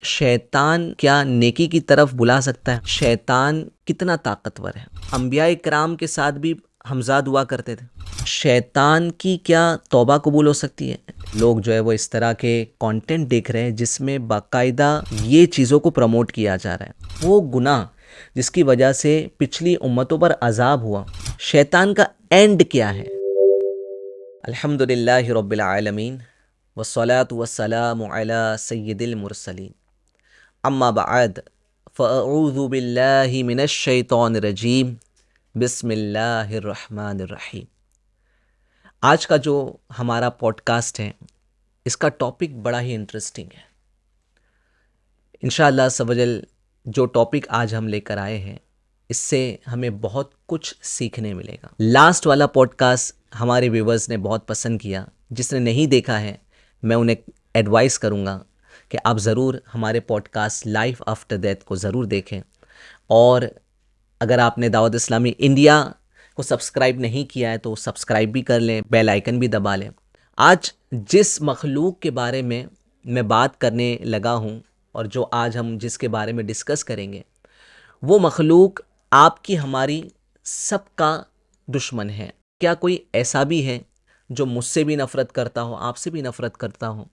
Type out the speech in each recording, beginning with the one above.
शैतान क्या नेकी की तरफ बुला सकता है? शैतान कितना ताकतवर है? अंबिया इकराम के साथ भी हमज़ाद हुआ करते थे। शैतान की क्या तौबा कबूल हो सकती है? लोग जो है वो इस तरह के कंटेंट देख रहे हैं जिसमें बाकायदा ये चीज़ों को प्रमोट किया जा रहा है। वो गुनाह जिसकी वजह से पिछली उम्मतों पर अजाब हुआ, शैतान का एंड क्या है? अल्हम्दुलिल्लाहि रब्बिल आलमीन वस्सलातु वस्सलामु अला सय्यिदिल मुरसलीन अम्मा बअद फ़अऊज़ु बिल्लाहि मिनश शैतानिर रजीम बिस्मिल्लाहिर रहमानिर रहीम। आज का जो हमारा पॉडकास्ट है, इसका टॉपिक बड़ा ही इंटरेस्टिंग है। इंशाअल्लाह सवजल जो टॉपिक आज हम लेकर आए हैं, इससे हमें बहुत कुछ सीखने मिलेगा। लास्ट वाला पॉडकास्ट हमारे व्यूवर्स ने बहुत पसंद किया। जिसने नहीं देखा है, मैं उन्हें एडवाइस करूँगा कि आप ज़रूर हमारे पॉडकास्ट लाइफ आफ्टर डेथ को ज़रूर देखें। और अगर आपने दावत इस्लामी इंडिया को सब्सक्राइब नहीं किया है तो सब्सक्राइब भी कर लें, बेल आइकन भी दबा लें। आज जिस मखलूक के बारे में मैं बात करने लगा हूँ और जो आज हम जिसके बारे में डिस्कस करेंगे, वो मखलूक आपकी हमारी सबका दुश्मन है। क्या कोई ऐसा भी है जो मुझसे भी नफ़रत करता हो, आपसे भी नफ़रत करता हो,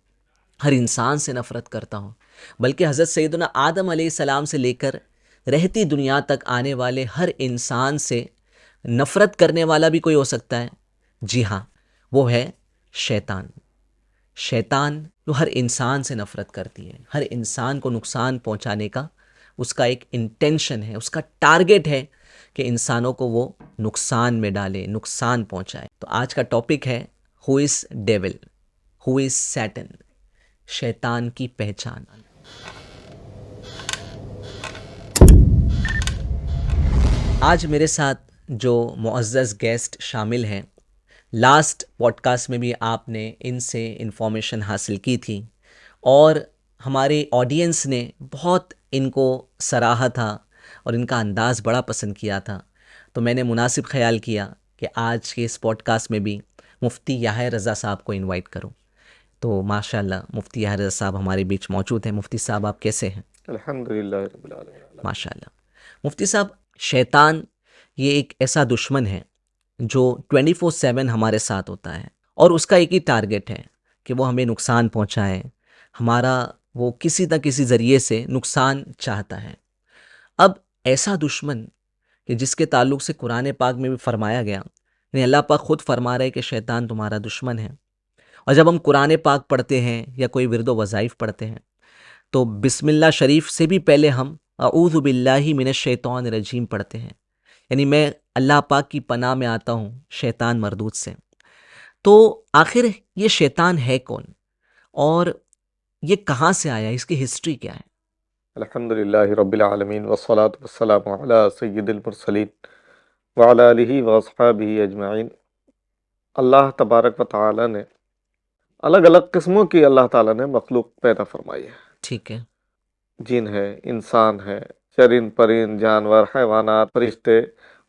हर इंसान से नफ़रत करता हो? बल्कि हज़रत सैयदना आदम अलैहिस्सलाम से लेकर रहती दुनिया तक आने वाले हर इंसान से नफ़रत करने वाला भी कोई हो सकता है। जी हाँ, वो है शैतान। शैतान जो हर इंसान से नफ़रत करती है, हर इंसान को नुकसान पहुंचाने का उसका एक इंटेंशन है, उसका टारगेट है कि इंसानों को वो नुकसान में डाले, नुकसान पहुंचाए। तो आज का टॉपिक है who is devil, who is Satan, शैतान की पहचान। आज मेरे साथ जो मुअज़्ज़ज़ गेस्ट शामिल हैं, लास्ट पॉडकास्ट में भी आपने इनसे इन्फॉर्मेशन हासिल की थी और हमारे ऑडियंस ने बहुत इनको सराहा था और इनका अंदाज़ बड़ा पसंद किया था। तो मैंने मुनासिब ख़याल किया कि आज के इस पॉडकास्ट में भी मुफ्ती याह्या रज़ा साहब को इनवाइट करूं। तो माशाल्लाह मुफ्ती याह्या रज़ा साहब हमारे बीच मौजूद हैं। मुफ्ती साहब, आप कैसे हैं? अल्हम्दुलिल्लाह रब्बिल आलमीन। माशाल्लाह। मुफ्ती साहब, शैतान ये एक ऐसा दुश्मन है जो 24/7 हमारे साथ होता है और उसका एक ही टारगेट है कि वो हमें नुकसान पहुंचाए, हमारा वो किसी न किसी ज़रिए से नुकसान चाहता है। अब ऐसा दुश्मन कि जिसके ताल्लुक से कुरान पाक में भी फरमाया गया, यानी अल्लाह पाक खुद फरमा रहे कि शैतान तुम्हारा दुश्मन है। और जब हम कुरान पाक पढ़ते हैं या कोई विर्द वज़ाइफ पढ़ते हैं तो बिस्मिल्लाह शरीफ से भी पहले हम अऊज़ु बिल्लाहि मिनश शैतानिर रजीम पढ़ते हैं, यानी मैं अल्लाह पाक की पनाह में आता हूँ शैतान मरदूद से। तो आखिर ये शैतान है कौन और ये कहाँ से आया, इसकी हिस्ट्री क्या है? अल्हम्दुलिल्लाह रब्बिल आलमीन वस्सलातु वस्सलामु अला सय्यिदिल मुरसलीन व अला आलिहि व अस्हाबिहि अजमईन। अल्लाह तबारक व तआला ने अलग अलग किस्मों की अल्लाह ताला ने मखलूक पैदा फरमाई है। ठीक है। जिन है, इंसान है, चरिंद परिंद, जानवर, हैवानात, फरिश्ते,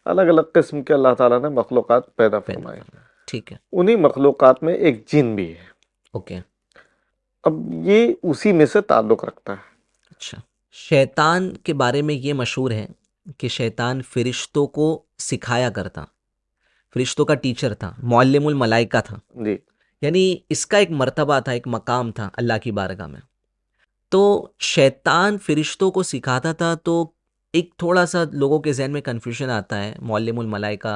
अलग अलग किस्म के अल्लाह ताला ने मखलूकात पैदा पैदा फरमाए। करना। ठीक है। उन्हीं मखलूकात में एक जिन भी है। ओके। अब ये उसी में से ताल्लुक़ रखता है। अच्छा, शैतान के बारे में ये मशहूर है कि शैतान फरिश्तों को सिखाया करता, फरिश्तों का टीचर था, मुअल्लिमुल मलाइका था। जी। यानी इसका एक मर्तबा था, एक मकाम था अल्लाह की बारगाह में। तो शैतान फरिश्तों को सिखाता था, तो एक थोड़ा-सा लोगों के ज़हन में कन्फ्यूज़न आता है, मुअल्लिमुल मलाइका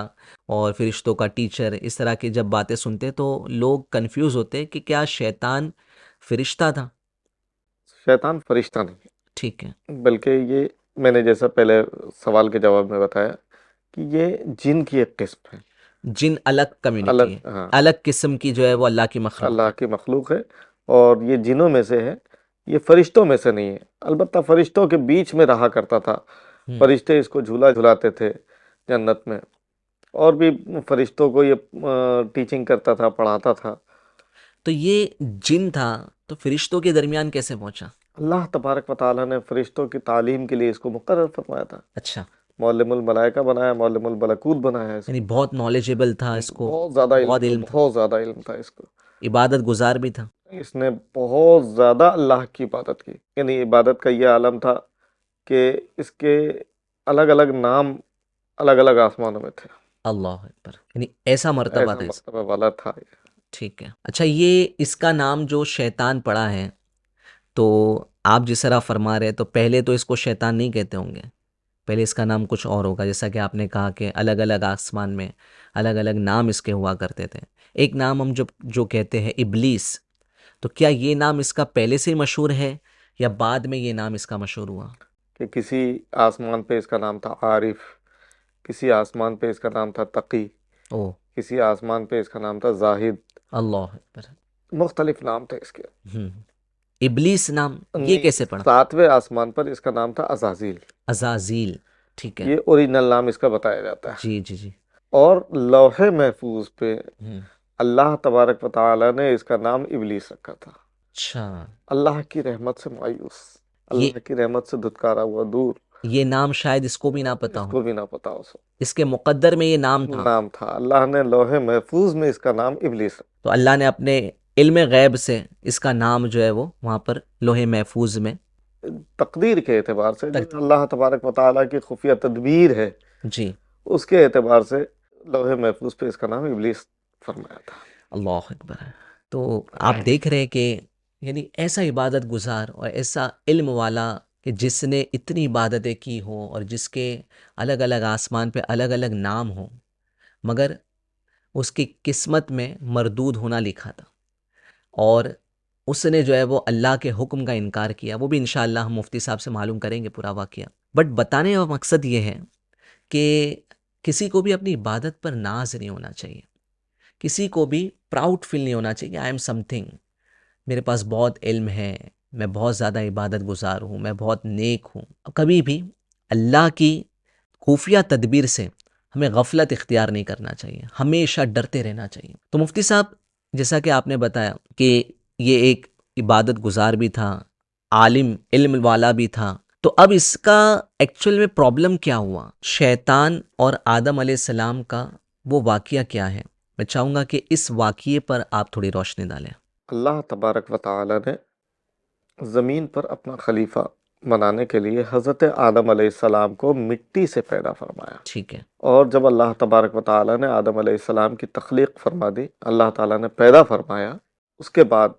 और फरिश्तों का टीचर, इस तरह की जब बातें सुनते हैं तो लोग कन्फ्यूज़ होते हैं कि क्या शैतान फरिश्ता था? शैतान फरिश्ता नहीं, ठीक है। बल्कि ये मैंने जैसा पहले सवाल के जवाब में बताया कि ये जिन की एक किस्म है। जिन अलग कम्युनिटी अलग, है, हाँ, अलग किस्म की जो है वो अल्लाह की मखलूक अल्लाह है। की मखलूक है और ये जिनों में से है, ये फरिश्तों में से नहीं है। अलबत्ता फरिश्तों के बीच में रहा करता था। हुँ। फरिश्ते इसको झूला झुलाते थे जन्नत में, और भी फरिश्तों को ये टीचिंग करता था, पढ़ाता था। तो ये जिन था, तो फरिश्तों के दरमियान कैसे पहुँचा? अल्लाह तबारक व तआला ने फरिश्तों की तालीम के लिए इसको मुकर्रर फरमाया था। अच्छा, मौल्लिमुल मलाइका बनाया, मौल्लिमुल मलकूत बनाया यानी इसको। बहुत नॉलेजेबल था इसको, बहुत ज़्यादा इल्म बहुत था, इल्म था, बहुत ज़्यादा इल्म था इसको। इबादत गुज़ार भी था। इसने बहुत ज़्यादा अल्लाह की इबादत की, यानी इबादत का ये आलम था कि इसके अलग अलग नाम अलग अलग आसमानों में थे। अल्लाह अकबर, यानी ऐसा मर्तबा ऐसा था इसका। मर्तबा वाला था ये। ठीक है। अच्छा, ये इसका नाम जो शैतान पड़ा है, तो आप जिस तरह फरमा रहे हैं, तो पहले तो इसको शैतान नहीं कहते होंगे, पहले इसका नाम कुछ और होगा। जैसा कि आपने कहा कि अलग अलग आसमान में अलग अलग नाम इसके हुआ करते थे। एक नाम हम जो कहते हैं इब्लीस, तो क्या ये नाम इसका पहले से ही मशहूर है या बाद में ये नाम इसका मशहूर हुआ? कि किसी आसमान पे इसका नाम था आरिफ, किसी आसमान पे इसका नाम था तकी, ओ, किसी आसमान पे इसका नाम था जाहिद। अल्लाह अकबर। मुख्तलिफ नाम थे इसके। इब्लीस नाम ये नहीं, कैसे पड़ा? 7वें आसमान पर इसका नाम था अजाजील। अजाजील, ठीक है। ये ओरिजिनल नाम इसका बताया जाता है। जी जी जी। और लौहे महफूज पे हम्म। अल्लाह तबारक व तआला ने इसका नाम इबलीस रखा था। अच्छा, अल्लाह की रहमत से मायूस, ये अल्लाह की रहमत से धुतकारा हुआ दूर, ये नाम शायद इसको भी ना पता हो, इसको भी ना पता हो। सो इसके मुकद्दर में ये नाम था। नाम था, अल्लाह ने लौहे महफूज में इसका नाम इबलीस तो अल्लाह ने अपने इल्म गैब से इसका नाम जो है वो वहाँ पर लोहे महफूज में तकदीर के एतबार से, जो तक। अल्लाह तबारक व तआला की खुफिया तदबीर है, जी, उसके एतबार से लौहे महफूज पे इसका नाम इबलीस फरमाया था। अल्लाह अकबर। तो आप देख रहे हैं कि यानी ऐसा इबादत गुजार और ऐसा इल्म वाला कि जिसने इतनी इबादतें की हो और जिसके अलग अलग आसमान पे अलग अलग नाम हो, मगर उसकी किस्मत में मरदूद होना लिखा था और उसने जो है वो अल्लाह के हुक्म का इनकार किया। वो भी इंशाअल्लाह हम मुफ्ती साहब से मालूम करेंगे पूरा वाक़या। बट बताने का मकसद ये है कि किसी को भी अपनी इबादत पर नाज नहीं होना चाहिए, किसी को भी प्राउड फील नहीं होना चाहिए कि आई एम समथिंग, मेरे पास बहुत इल्म है, मैं बहुत ज़्यादा इबादत गुजार हूँ, मैं बहुत नेक हूँ। कभी भी अल्लाह की खुफिया तदबीर से हमें गफलत इख्तियार नहीं करना चाहिए, हमेशा डरते रहना चाहिए। तो मुफ्ती साहब, जैसा कि आपने बताया कि ये एक इबादत गुजार भी था, आलिम इल्म वाला भी था, तो अब इसका एक्चुअल में प्रॉब्लम क्या हुआ? शैतान और आदम अलैहिस्सलाम का वो वाक़या क्या है? मैं चाहूँगा कि इस वाक़ये पर आप थोड़ी रोशनी डालें। अल्लाह तबारक व तआला ने ज़मीन पर अपना खलीफा बनाने के लिए हज़रत आदम अलैहिस्सलाम को मिट्टी से पैदा फरमाया। ठीक है। और जब अल्लाह तबारक व तआला ने आदम अलैहिस्सलाम की तख्लीक फरमा दी, अल्लाह ताला ने पैदा फरमाया, उसके बाद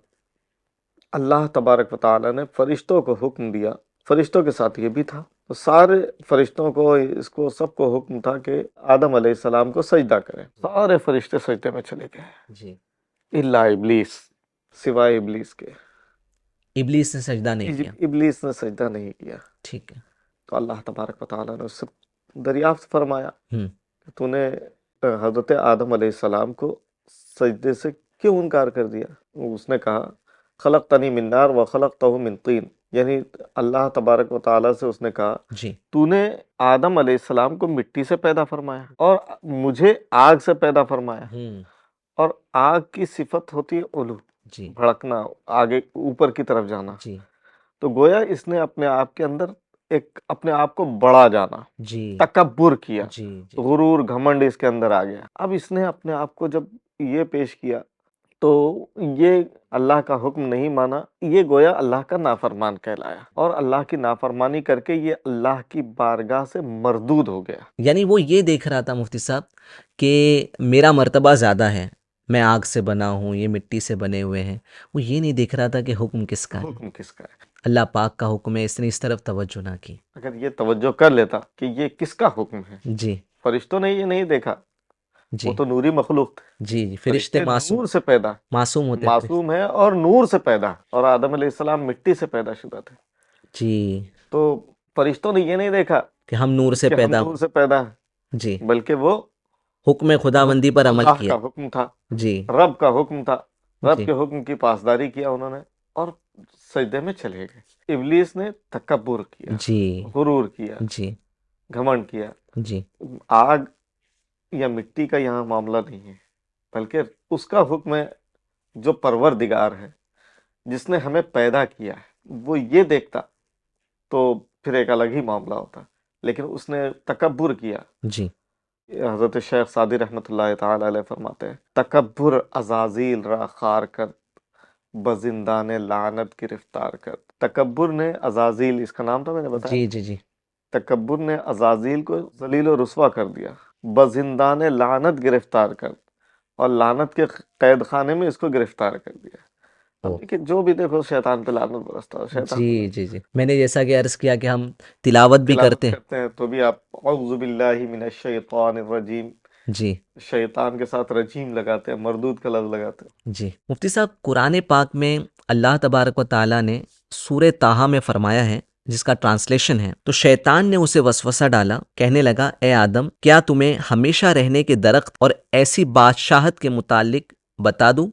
अल्लाह तबारक व तआला ने फरिश्तों को हुक्म दिया, फरिश्तों के साथ ये भी था, तो सारे फरिश्तों को, इसको सबको हुक्म था कि आदम अलैहिस्सलाम को सजदा करें। सारे फरिश्ते सजदे में चले गए, जी। इल्ला इब्लीस, सिवाय इब्लीस के। इब्लीस ने सजदा नहीं किया। इब्लीस ने सजदा नहीं किया। ठीक है। तो अल्लाह तबारक व तआला ने उससे दरियाफ्त फरमाया हम्म। कि तूने हज़रत आदम अलैहिस्सलाम को सजदे से क्यों इनकार कर दिया? उसने कहा, खलक़तनी मिन नार व खलक़तहु मिन तीन, यानी अल्लाह तबारक व तआला से उसने कहा, जी तूने आदम अलैहिस्सलाम को मिट्टी से पैदा फरमाया और मुझे आग से पैदा फरमाया। हम्म। और आग की सिफत होती है उलू, जी भड़कना, आगे ऊपर की तरफ जाना। जी तो गोया इसने अपने आप के अंदर एक अपने आप को बड़ा जाना, जी तकब्बुर किया, जी जी। गुरूर घमंड इसके अंदर आ गया। अब इसने अपने आप को जब ये पेश किया, तो ये अल्लाह का हुक्म नहीं माना, ये गोया अल्लाह का नाफरमान कहलाया और अल्लाह की नाफरमानी करके ये अल्लाह की बारगाह से मरदूद हो गया। यानी वो ये देख रहा था मुफ्ती साहब कि मेरा मर्तबा ज़्यादा है, मैं आग से बना हूँ, ये मिट्टी से बने हुए हैं। वो ये नहीं देख रहा था कि हुक्म किसका है। हुक्म किसका है? अल्लाह पाक का हुक्म है, इसने इस तरफ तवज्जो ना की। अगर ये तवज्जो कर लेता कि ये किसका हुक्म है, जी फरिश्तों ने ये नहीं देखा, वो जी तो नूरी मखलूक थे, जी जी। फरिश्ते फरिश्ते मासूम नूर से पैदा, मासूम होते फरिश्ते। मासूम है और नूर से पैदा, और आदम अलैहिस्सलाम मिट्टी से पैदा शुदा थे। जी, तो फरिश्तों ने ये नहीं देखा कि हम नूर से कि हम पैदा नूर हुए। से पैदा हैं, जी, बल्कि वो हुक्म खुदाबंदी पर अमल अल्लाह किया। का हुक्म था, जी रब का हुक्म था, रब जी के हुक्म की पासदारी किया उन्होंने और सजदे में चले गए। इब्लीस ने तकब्बुर किया, जी गुरूर किया, जी घमंड किया। जी आग या मिट्टी का यहाँ मामला नहीं है, बल्कि उसका हुक्म है जो परवरदिगार है, जिसने हमें पैदा किया है, वो ये देखता तो फिर एक अलग ही मामला होता, लेकिन उसने तकब्बुर किया। जी हज़रत शेख सादी रहमतुल्लाह ताला अलैह फरमाते हैं, तकब्बुर अज़ाज़ील रा खार कर बजिंदान लानत गिरफ्तार कर। तकब्बुर ने अजाजील, इसका नाम तो मैंने बताया, जी जी जी। तकब्बुर ने अजाजील को जलील और रुस्वा कर दिया, बजिंदान लानत गिरफ्तार कर, और लानत के कैद खाने में इसको गिरफ्तार कर दिया। ओ अब देखिए, जो भी देखो शैतान पे लानत बरसता है, शैतान जी जी जी। मैंने जैसा कि अर्ज़ किया कि हम तिलावत भी तिलावत करते हैं। करते हैं तो भी आप औज़ु बिल्लाहि मिनश शैतानिर रजीम, जी शैतान के साथ रजीम लगाते हैं, मरदूद का लफ्ज लगाते हैं। जी। मुफ्ती साहब, कुरान पाक में अल्लाह तबारक व ताला ने सूरह ताहा में फरमाया है, जिसका ट्रांसलेशन है, तो शैतान ने उसे वसवसा डाला, कहने लगा, ए आदम, क्या तुम्हें हमेशा रहने के दरख्त और ऐसी बादशाहत के मुतालिक बता दूं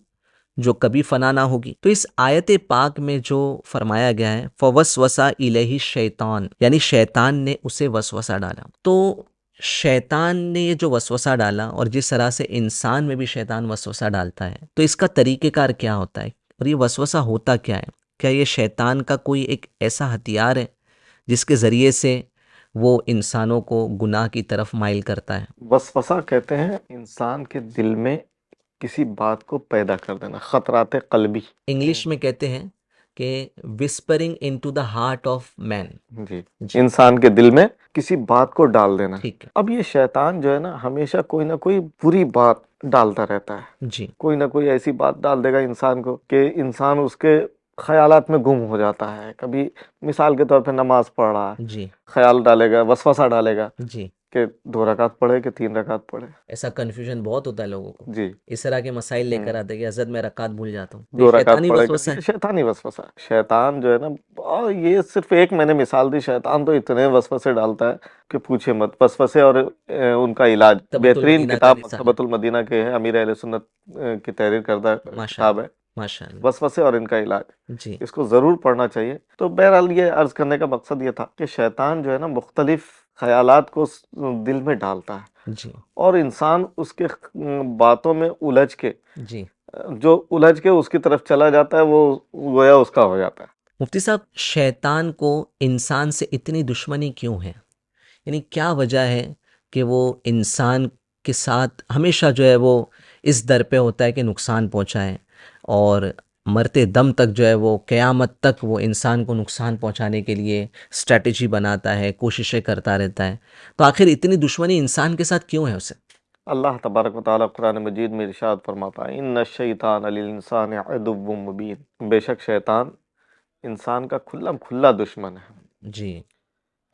जो कभी फना ना होगी। तो इस आयत पाक में जो फरमाया गया है, फवसवसा इलैहि शैतान, यानी शैतान ने उसे वसवसा डाला। तो शैतान ने ये जो वसवसा डाला, और जिस तरह से इंसान में भी शैतान वसवसा डालता है, तो इसका तरीक़ेकार क्या होता है और ये वसवसा होता क्या है? क्या ये शैतान का कोई एक ऐसा हथियार है जिसके ज़रिए से वो इंसानों को गुनाह की तरफ माइल करता है? वसवसा कहते हैं इंसान के दिल में किसी बात को पैदा कर देना, खतरात कल्बी। इंग्लिश में कहते हैं कि whispering into the heart of man. जी, जी, इंसान के दिल में किसी बात को डाल देना। ठीक है। अब ये शैतान जो है ना, हमेशा कोई ना कोई बुरी बात डालता रहता है, जी कोई ना कोई ऐसी बात डाल देगा इंसान को कि इंसान उसके ख्यालात में गुम हो जाता है। कभी मिसाल के तौर पे नमाज पढ़ रहा है, जी ख्याल डालेगा, वसवसा डालेगा जी। कि 2 रकात पढ़े कि 3 रकात पढ़े। ऐसा कन्फ्यूजन बहुत होता है लोगों को, जी। इस तरह के मसाइल लेकर हम्म। आते हैं कि हज़रत मैं रकात भूल जाता हूँ, तो ये 2 रकात शैतानी पढ़ेगा, वसवसा ये है। शैतानी वसवसा है। शैतान जो है ना, और ये सिर्फ एक मैंने मिसाल दी, शैतान तो इतने वसवसे डालता है कि पूछे मत। वसवसे और उनका इलाज, तबतुल बेहतरीन मदीना का किताब रिसाला। मकतबतुल मदीना के है, अमीर अहले सुन्नत की तहरीर करदा किताब है, माशाल्लाह माशाल्लाह। वसवसे और इनका इलाज। जी इसको जरूर पढ़ना चाहिए। तो बहरहाल ये अर्ज करने का मकसद ये था कि शैतान जो है ना, मुख्तलिफ ख्यालात को दिल में डालता है, जी और इंसान उसके बातों में उलझ के, जी। जो उलझ के उसकी तरफ चला जाता है, वो गोया उसका हो जाता है। मुफ्ती साहब, शैतान को इंसान से इतनी दुश्मनी क्यों है? यानी क्या वजह है कि वो इंसान के साथ हमेशा जो है वो इस दर पे होता है कि नुकसान पहुंचाए, और मरते दम तक जो है वो क़यामत तक वो इंसान को नुकसान पहुंचाने के लिए स्ट्रैटेजी बनाता है, कोशिशें करता रहता है। तो आखिर इतनी दुश्मनी इंसान के साथ क्यों है उसे? अल्लाह तबारक व तआला कुरान मजीद में इरशाद फरमाता है, इन्न शैतान लिल इंसान अदुव्वुम मुबीन, बेशक शैतान इंसान का खुल्लम खुल्ला दुश्मन है। जी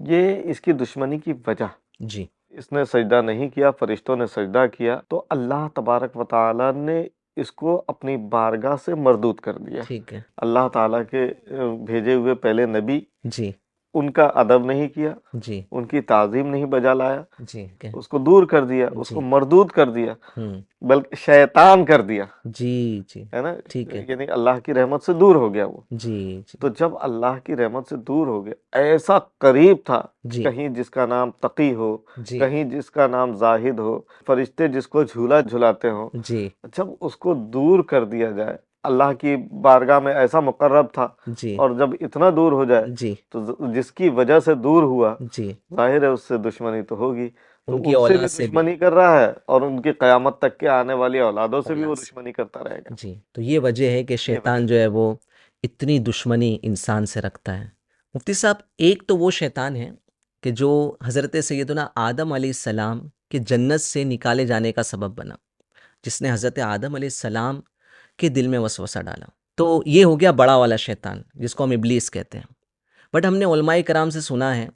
ये इसकी दुश्मनी की वजह, जी। इसने सजदा नहीं किया, फरिश्तों ने सजदा किया, तो अल्लाह तबारक व तआला ने इसको अपनी बारगाह से मरदूद कर दिया। ठीक है। अल्लाह ताला के भेजे हुए पहले नबी, जी उनका अदब नहीं किया, जी उनकी ताज़ीम नहीं बजा लाया, जी के उसको दूर कर दिया, उसको जी। मरदूद कर दिया, हम्म। बल्कि शैतान कर दिया, जी जी। है ना। ठीक है। यानी अल्लाह की रहमत से दूर हो गया वो। जी जी तो जब अल्लाह की रहमत से दूर हो गया, ऐसा करीब था, जी कहीं जिसका नाम तकी हो, जी कहीं जिसका नाम जाहिद हो, फरिश्ते जिसको झूला झुलाते हो, जी जब उसको दूर कर दिया जाए, अल्लाह की बारगाह में ऐसा मुकर्रब था, जी और जब इतना दूर हो जाए, जी तो जिसकी वजह से दूर हुआ, जी। जाहिर है उससे दुश्मनी तो होगी। तो उनकी उनसे औलाद भी से भी। दुश्मनी कर रहा है, और उनकी क़यामत तक के आने वाली औलादों से भी औलाद वो से। दुश्मनी करता रहेगा। जी, तो ये वजह है कि ये वजह शैतान जो है वो इतनी दुश्मनी इंसान से रखता है। मुफ्ती साहब, एक तो वो शैतान है कि जो हज़रत सैयदना आदम अलैहिस्सलाम के जन्नत से निकाले जाने का सबब बना, जिसने हज़रत आदम अलैहिस्सलाम के दिल में वसवसा डाला। तो ये हो गया बड़ा वाला शैतान, जिसको हम इब्लीस कहते हैं। बट हमने उलमाए कराम से सुना है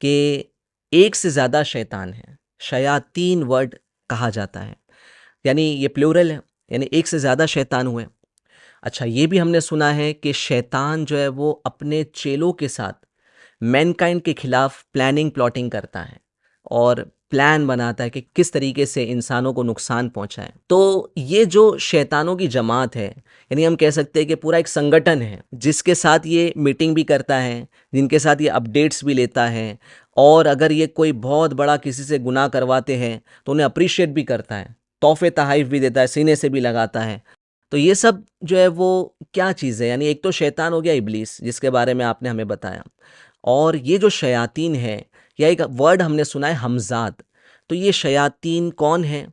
कि एक से ज़्यादा शैतान है, शयातीन वर्ड कहा जाता है, यानी ये प्लूरल है, यानी एक से ज़्यादा शैतान हुए। अच्छा, ये भी हमने सुना है कि शैतान जो है वो अपने चेलों के साथ मैनकाइंड के खिलाफ प्लानिंग प्लॉटिंग करता है, और प्लान बनाता है कि किस तरीके से इंसानों को नुकसान पहुंचाए। तो ये जो शैतानों की जमात है, यानी हम कह सकते हैं कि पूरा एक संगठन है जिसके साथ ये मीटिंग भी करता है, जिनके साथ ये अपडेट्स भी लेता है, और अगर ये कोई बहुत बड़ा किसी से गुनाह करवाते हैं तो उन्हें अप्रिशिएट भी करता है, तोहफे तहाइफ भी देता है, सीने से भी लगाता है। तो ये सब जो है वो क्या चीज़ है? यानी एक तो शैतान हो गया इब्लीस, जिसके बारे में आपने हमें बताया, और ये जो शयातीन है, या एक वर्ड हमने सुना है हमजाद। तो ये शयातीन कौन है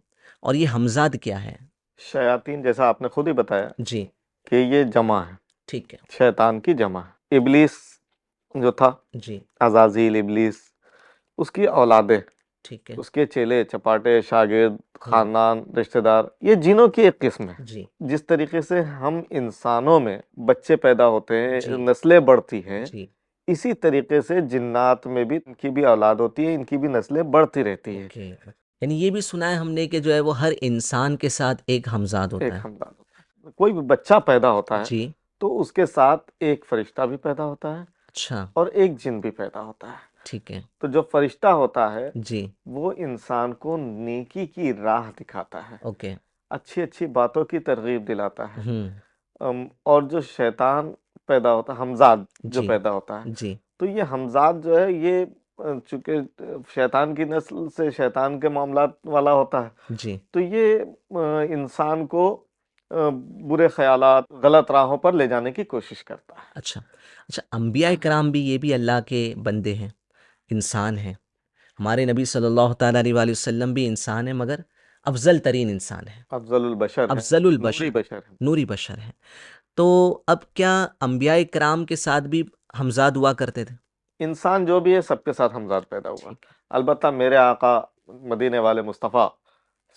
और ये हमजाद क्या है? शयातीन, जैसा आपने खुद ही बताया, जी कि ये जमा है, ठीक है शैतान की जमा है। इबलीस जो था, जी, अजाजील, इबलीस, उसकी औलादें, ठीक है उसके चेले चपाटे, शागिर्द, हम्म, खानदान, रिश्तेदार, ये जिनों की एक किस्म है। जी जिस तरीके से हम इंसानों में बच्चे पैदा होते हैं, जी नस्लें बढ़ती हैं, जी, इसी तरीके से जिन्नात में भी इनकी भी औलाद होती है, इनकी भी नस्लें बढ़ती रहती है। ओके। यानी ये भी सुना है हमने कि जो है वो हर इंसान के साथ एक हमजाद होता एक है। हमदान होता है, कोई भी बच्चा पैदा होता है जी, तो उसके साथ एक फरिश्ता भी पैदा होता है अच्छा, और एक जिन भी पैदा होता है। ठीक है तो जो फरिश्ता होता है जी, वो इंसान को नेकी की राह दिखाता है, ओके, अच्छी अच्छी बातों की तरगीब दिलाता है। हम्म, और जो शैतान पैदा होता है, हमजाद जो जी पैदा होता है, जी तो ये हमजाद जो है ये चूंकि शैतान की नस्ल से शैतान के मामलात वाला होता है, जी, तो ये इंसान को बुरे ख्यालात, गलत राहों पर ले जाने की कोशिश करता है। अच्छा अच्छा। अंबिया कराम भी ये भी अल्लाह के बंदे हैं, इंसान हैं। हमारे नबी सल्लल्लाहु ताला अलैहि वसल्लम भी इंसान है, मगर अफजल तरीन इंसान है, अफजलुल बशर है, अफजलुल नूरी बशर, बशर है। नूरी बशर है। तो अब क्या अंबिया कराम के साथ भी हमजाद हुआ करते थे? इंसान जो भी है सबके साथ हमजाद पैदा हुआ। ठीक है, अलबत्ता मेरे आका मदीने वाले मुस्तफ़ा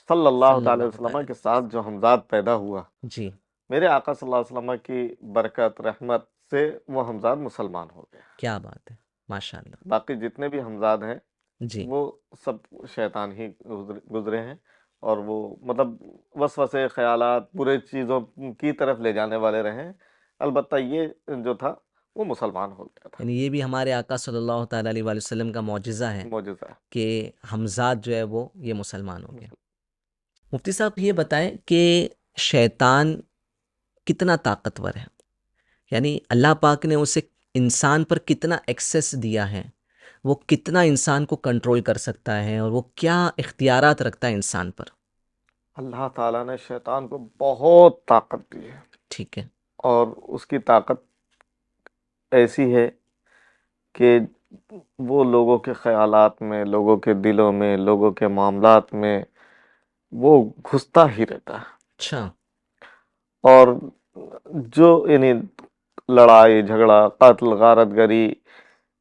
सल्लल्लाहु अलैहि सल्लल्लाहु वसल्लम ताला के अलैहि साथ जो हमजाद पैदा हुआ, वसल्लम। जी, मेरे आका सल्लल्लाहु अलैहि वसल्लम की बरकत रहमत से वो हमजाद मुसलमान हो गया। क्या बात है, माशाल्लाह। बाकी जितने भी हमजाद हैं जी, वो सब शैतान ही गुजरे हैं, और वो मतलब वसवसे ख्यालात, बुरे चीज़ों की तरफ ले जाने वाले रहे हैं। अलबत्ता ये जो था वो मुसलमान हो गया था। यानी ये भी हमारे आका सल्लल्लाहु ताला अलैहि वसल्लम का मौजिज़ा है मौजूदा कि हमजाद जो है वो ये मुसलमान हो गया। मुफ्ती साहब ये बताएं कि शैतान कितना ताकतवर है, यानी अल्लाह पाक ने उसे इंसान पर कितना एक्सेस दिया है, वो कितना इंसान को कंट्रोल कर सकता है और वो क्या इख्तियारात रखता है इंसान पर। अल्लाह ताला ने शैतान को बहुत ताकत दी है, ठीक है और उसकी ताकत ऐसी है कि वो लोगों के ख्यालात में, लोगों के दिलों में, लोगों के मामलात में वो घुसता ही रहता है। अच्छा और जो यानी लड़ाई झगड़ा, कत्ल, गारतगरी,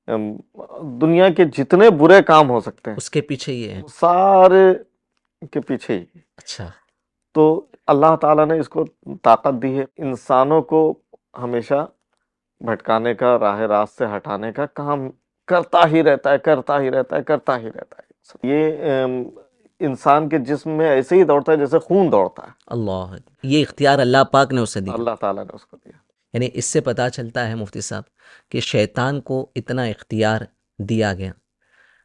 अम, दुनिया के जितने बुरे काम हो सकते हैं उसके पीछे ये है। वो सारे के पीछे ही। अच्छा तो अल्लाह ताला ने इसको ताकत दी है, इंसानों को हमेशा भटकाने का, राह रास्त से हटाने का काम करता ही रहता है, करता ही रहता है, करता ही रहता है। ये इंसान के जिस्म में ऐसे ही दौड़ता है जैसे खून दौड़ता है। अल्लाह, ये इख्तियार अल्लाह पाक ने उसे दिया। अल्लाह ताला ने उसको दिया। यानी इससे पता चलता है मुफ्ती साहब कि शैतान को इतना इख्तियार दिया गया,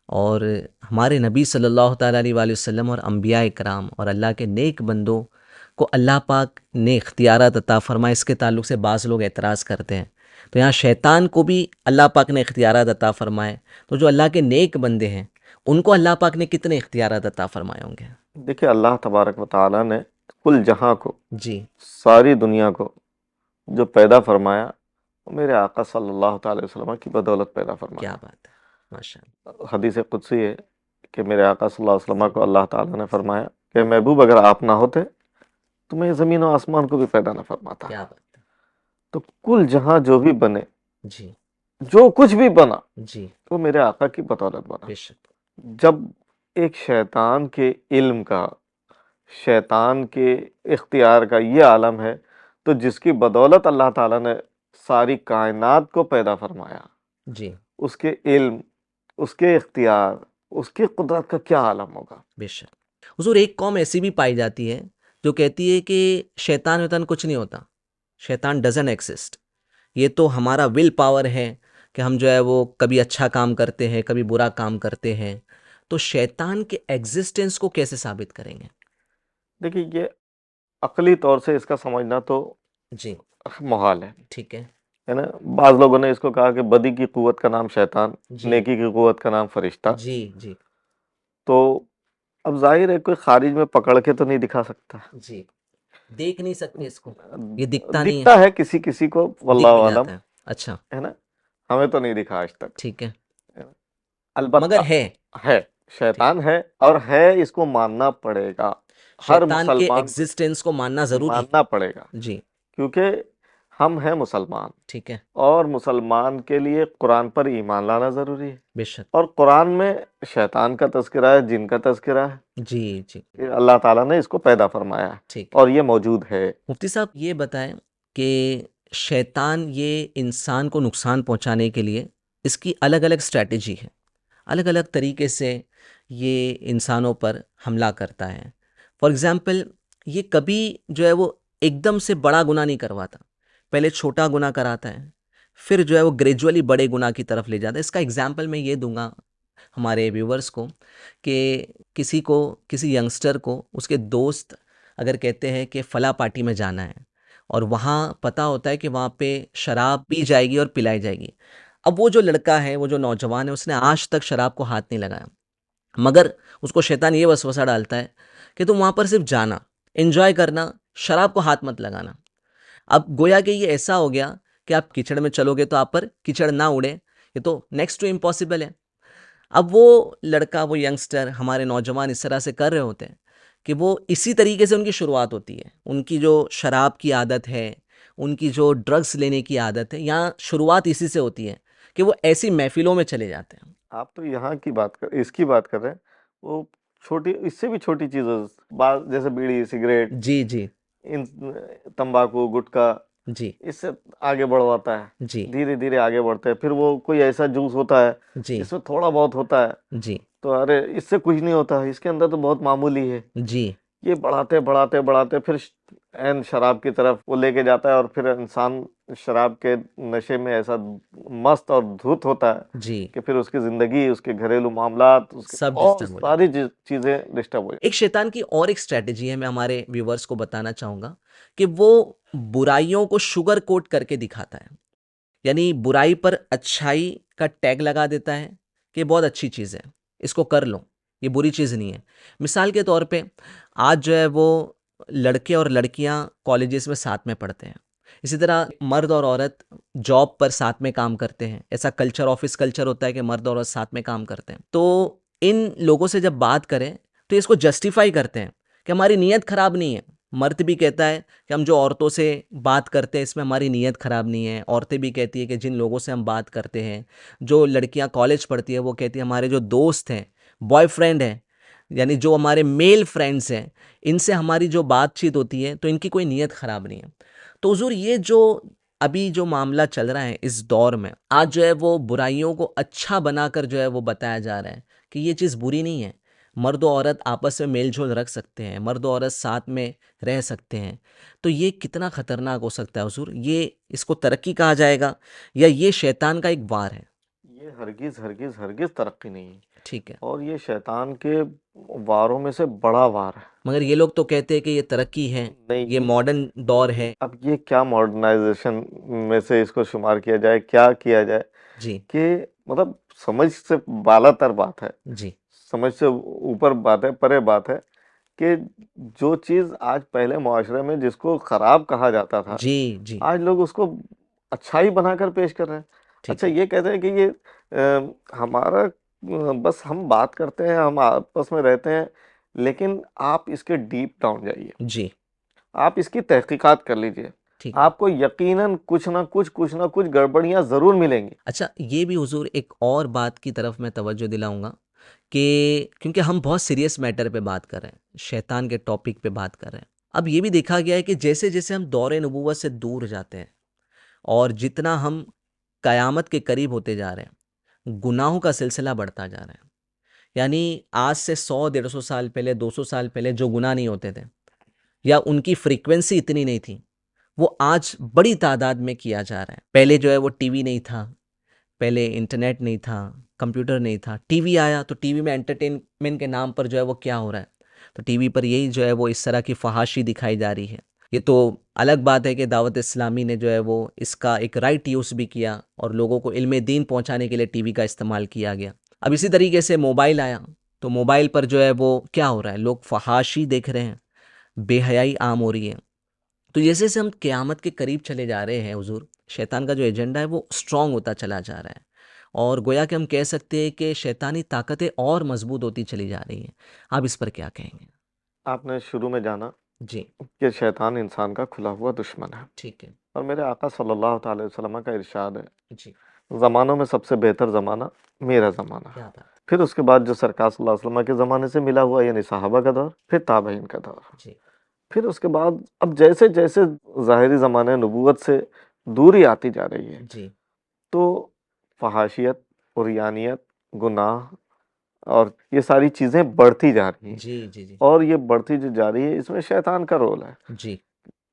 और हमारे नबी सल्लल्लाहु ताला अलैहि वसल्लम और अंबिया इकराम और अल्लाह के नेक बंदों को अल्लाह पाक ने इख्तियारात अता फरमाए। इसके ताल्लुक से बाज़ लोग एतराज़ करते हैं, तो यहाँ शैतान को भी अल्लाह पाक ने इख्तियारात अता फरमाए, तो जो अल्लाह के नेक बंदे हैं उनको अल्लाह पाक ने कितने इख्तियारात अता फरमाए होंगे? देखिए, अल्लाह तबारक व ताला ने कुल जहां को, जी, सारी दुनिया को जो पैदा फरमाया, वो मेरे आका सल्लल्लाहु अलैहि वसल्लम की बदौलत पैदा क्या फरमाया। बात है, माशा हदीस कुदसी है कि मेरे आका सल्लल्लाहु अलैहि वसल्लम को अल्लाह ताला ने फरमाया कि महबूब, अगर आप ना होते तो मैं ज़मीन और आसमान को भी पैदा ना फरमाता। क्या बात है। तो कुल जहां जो भी बने, जी जो कुछ भी बना, जी, वो मेरे आका की बदौलत बना। बेशक, जब एक शैतान के इल्म का, शैतान के इख्तियार का ये आलम है, तो जिसकी बदौलत अल्लाह ताला ने सारी कायनात को पैदा फरमाया, जी उसके इल्म, उसके इख्तियार, उसकी कुदरत का क्या आलम होगा। बेशक। हुजूर, एक कौम ऐसी भी पाई जाती है जो कहती है कि शैतान वैतान कुछ नहीं होता, शैतान डजन एक्सिस्ट, ये तो हमारा विल पावर है कि हम जो है वो कभी अच्छा काम करते हैं कभी बुरा काम करते हैं। तो शैतान के एग्जिस्टेंस को कैसे साबित करेंगे? देखिए, ये अकली तौर से इसका समझना तो जी, मुहाल ठीक है है ना। बाज लोगों ने इसको कहा कि बदी की कुव्वत का नाम शैतान, जी नेकी की कुव्वत का नाम फरिश्ता। जी जी तो अब जाहिर है कोई खारिज में पकड़ के तो नहीं दिखा सकता, जी, देख नहीं सकते इसको, ये दिखता नहीं है, दिखता है किसी किसी को, दिख वल्लाहु भी आलम, जाता है। अच्छा, है ना। हमें तो नहीं दिखा आज तक, ठीक है, है ना? मगर अलबत्ता है। है, ठीक, शैतान है, और है, इसको मानना पड़ेगा। हर शैतान के मुसलमान को एग्जिस्टेंस को मानना ज़रूरी। मानना पड़ेगा, जी क्योंकि हम हैं मुसलमान, ठीक है। और मुसलमान के लिए कुरान पर ईमान लाना ज़रूरी है। बेशक। और कुरान में शैतान का तज़किरा है, जिन का तज़किरा है। जी जी। ये अल्लाह ताला ने इसको पैदा फरमाया है ठीक है। और ये मौजूद है। मुफ्ती साहब ये बताएं कि शैतान ये इंसान को नुकसान पहुंचाने के लिए इसकी अलग अलग स्ट्रैटेजी है, अलग अलग तरीके से ये इंसानों पर हमला करता है। फॉर एग्ज़ाम्पल, ये कभी जो है वो एकदम से बड़ा गुनाह नहीं करवाता, पहले छोटा गुनाह कराता है, फिर जो है वो ग्रेजुअली बड़े गुनाह की तरफ ले जाता है। इसका एग्जाम्पल मैं ये दूंगा हमारे व्यूवर्स को कि किसी यंगस्टर को उसके दोस्त अगर कहते हैं कि फ़ला पार्टी में जाना है और वहाँ पता होता है कि वहाँ पे शराब पी जाएगी और पिलाई जाएगी। अब वो जो लड़का है, वो जो नौजवान है, उसने आज तक शराब को हाथ नहीं लगाया, मगर उसको शैतान ये वसवसा डालता है कि तुम वहाँ पर सिर्फ जाना, एंजॉय करना, शराब को हाथ मत लगाना। अब गोया कि ये ऐसा हो गया कि आप कीचड़ में चलोगे तो आप पर कीचड़ ना उड़े, ये तो नेक्स्ट टू इम्पॉसिबल है। अब वो लड़का, वो यंगस्टर, हमारे नौजवान इस तरह से कर रहे होते हैं कि वो इसी तरीके से उनकी शुरुआत होती है। उनकी जो शराब की आदत है, उनकी जो ड्रग्स लेने की आदत है, यहाँ शुरुआत इसी से होती है कि वो ऐसी महफिलों में चले जाते हैं। आप तो यहाँ की बात कर इसकी बात कर रहे हैं, वो छोटी, इससे भी छोटी चीज़ों बात, जैसे बीड़ी, सिगरेट, जी जी। इन तंबाकू, गुटखा, जी इससे आगे बढ़वाता है। जी। धीरे धीरे आगे बढ़ते हैं। फिर वो कोई ऐसा जूस होता है जी। जिसमें थोड़ा बहुत होता है, जी। तो अरे इससे कुछ नहीं होता है, इसके अंदर तो बहुत मामूली है। जी। ये बढ़ाते बढ़ाते बढ़ाते फिर एन शराब की तरफ वो लेके जाता है, और फिर इंसान शराब के नशे में ऐसा मस्त और धुत होता है जी। कि फिर उसकी ज़िंदगी, उसके घरेलू मामलात, उसके सब और डिस्टर्ब हो जाता सारी चीज़ें डिस्टर्ब हो जाती एक शैतान की और एक स्ट्रैटेजी है, मैं हमारे व्यूवर्स को बताना चाहूँगा कि वो बुराइयों को शुगर कोट करके दिखाता है। यानी बुराई पर अच्छाई का टैग लगा देता है कि ये बहुत अच्छी चीज़ है, इसको कर लो, ये बुरी चीज़ नहीं है। मिसाल के तौर पे आज जो है वो लड़के और लड़कियां कॉलेजेस में साथ में पढ़ते हैं, इसी तरह मर्द और औरत जॉब पर साथ में काम करते हैं। ऐसा कल्चर, ऑफिस कल्चर होता है कि मर्द और औरत साथ में काम करते हैं। तो इन लोगों से जब बात करें तो इसको जस्टिफाई करते हैं कि हमारी नीयत ख़राब नहीं है। मर्द भी कहता है कि हम जो औरतों से बात करते हैं इसमें हमारी नीयत ख़राब नहीं है। औरतें भी कहती है कि जिन लोगों से हम बात करते हैं, जो लड़कियां कॉलेज पढ़ती है, वो कहती है हमारे जो दोस्त हैं, बॉयफ्रेंड हैं, यानी जो हमारे मेल फ्रेंड्स हैं, इनसे हमारी जो बातचीत होती है तो इनकी कोई नीयत ख़राब नहीं है। तो हुजूर, ये जो अभी जो मामला चल रहा है इस दौर में, आज जो है वो बुराइयों को अच्छा बनाकर जो है वो बताया जा रहा है कि ये चीज़ बुरी नहीं है। मर्द और औरत आपस में मेल जोल रख सकते हैं, मर्द और औरत साथ में रह सकते हैं। तो ये कितना ख़तरनाक हो सकता है हुजूर? ये इसको तरक्की कहा जाएगा या ये शैतान का एक वार है? है। ये हरगिज़ हरगिज़ हरगिज़ तरक्की नहीं है, ठीक है। और ये शैतान के वारों में से बड़ा वार है। मगर ये लोग तो कहते हैं कि ये तरक्की है, नहीं, ये मॉडर्न दौर है। अब ये क्या मॉडर्नाइजेशन में से इसको शुमार किया जाए, क्या किया जाए, जी। कि मतलब समझ से बालातर बात है, जी। समझ से ऊपर बात है, परे बात है, कि जो चीज़ आज पहले मुआशरे में जिसको खराब कहा जाता था, जी। जी। आज लोग उसको अच्छाई बनाकर पेश कर रहे हैं। ठीक अच्छा, है। ये कहते हैं कि ये हमारा बस हम बात करते हैं, हम आपस में रहते हैं, लेकिन आप इसके डीप डाउन जाइए, जी। आप इसकी तहकीकात कर लीजिए, ठीक है। आपको यकीनन कुछ ना कुछ गड़बड़ियां ज़रूर मिलेंगी। अच्छा, ये भी हुजूर एक और बात की तरफ मैं तवज्जो दिलाऊंगा कि क्योंकि हम बहुत सीरियस मैटर पे बात कर रहे हैं, शैतान के टॉपिक पे बात कर रहे हैं। अब ये भी देखा गया है कि जैसे जैसे हम दौरे नबूवत से दूर जाते हैं और जितना हम कयामत के करीब होते जा रहे हैं, गुनाहों का सिलसिला बढ़ता जा रहा है। यानी आज से 100 150 साल पहले, 200 साल पहले जो गुनाह नहीं होते थे या उनकी फ्रीक्वेंसी इतनी नहीं थी, वो आज बड़ी तादाद में किया जा रहा है। पहले जो है वो टीवी नहीं था, पहले इंटरनेट नहीं था, कंप्यूटर नहीं था। टीवी आया तो टीवी में एंटरटेनमेंट के नाम पर जो है वो क्या हो रहा है, तो टीवी पर यही जो है वो इस तरह की फहाशी दिखाई जा रही है। ये तो अलग बात है कि दावत इस्लामी ने जो है वो इसका एक राइट यूज़ भी किया और लोगों को इल्म दीन पहुंचाने के लिए टीवी का इस्तेमाल किया गया। अब इसी तरीके से मोबाइल आया तो मोबाइल पर जो है वो क्या हो रहा है, लोग फहाशी देख रहे हैं, बेहयाई आम हो रही है। तो जैसे जैसे हम क़यामत के करीब चले जा रहे हैं हुजूर, शैतान का जो एजेंडा है वो स्ट्रांग होता चला जा रहा है और गोया कि हम कह सकते हैं कि शैतानी ताकतें और मजबूत होती चली जा रही हैं। आप इस पर क्या कहेंगे? आपने शुरू में जाना जी। कि शैतान इंसान का खुला हुआ दुश्मन है। ठीक है। और मेरे आका सल्लल्लाहु अलैहि वसल्लम का इरशाद है, जी। ज़मानों में सबसे बेहतर ज़माना मेरा ज़माना है। क्या बात। फिर उसके बाद जो सरकार सल्लल्लाहु अलैहि वसल्लम के ज़माने से मिला हुआ यानी सहाबा का दौर, फिर ताबईन का दौर। जी। फिर उसके बाद अब जैसे जैसे ज़ाहिरी ज़माने नबूवत से दूरी आती जा रही है, जी। तो फहाशियत, उरियानियत, गुनाह और ये सारी चीज़ें बढ़ती जा रही हैं। जी। जी। जी। और ये बढ़ती जो जा रही है, इसमें शैतान का रोल है। जी।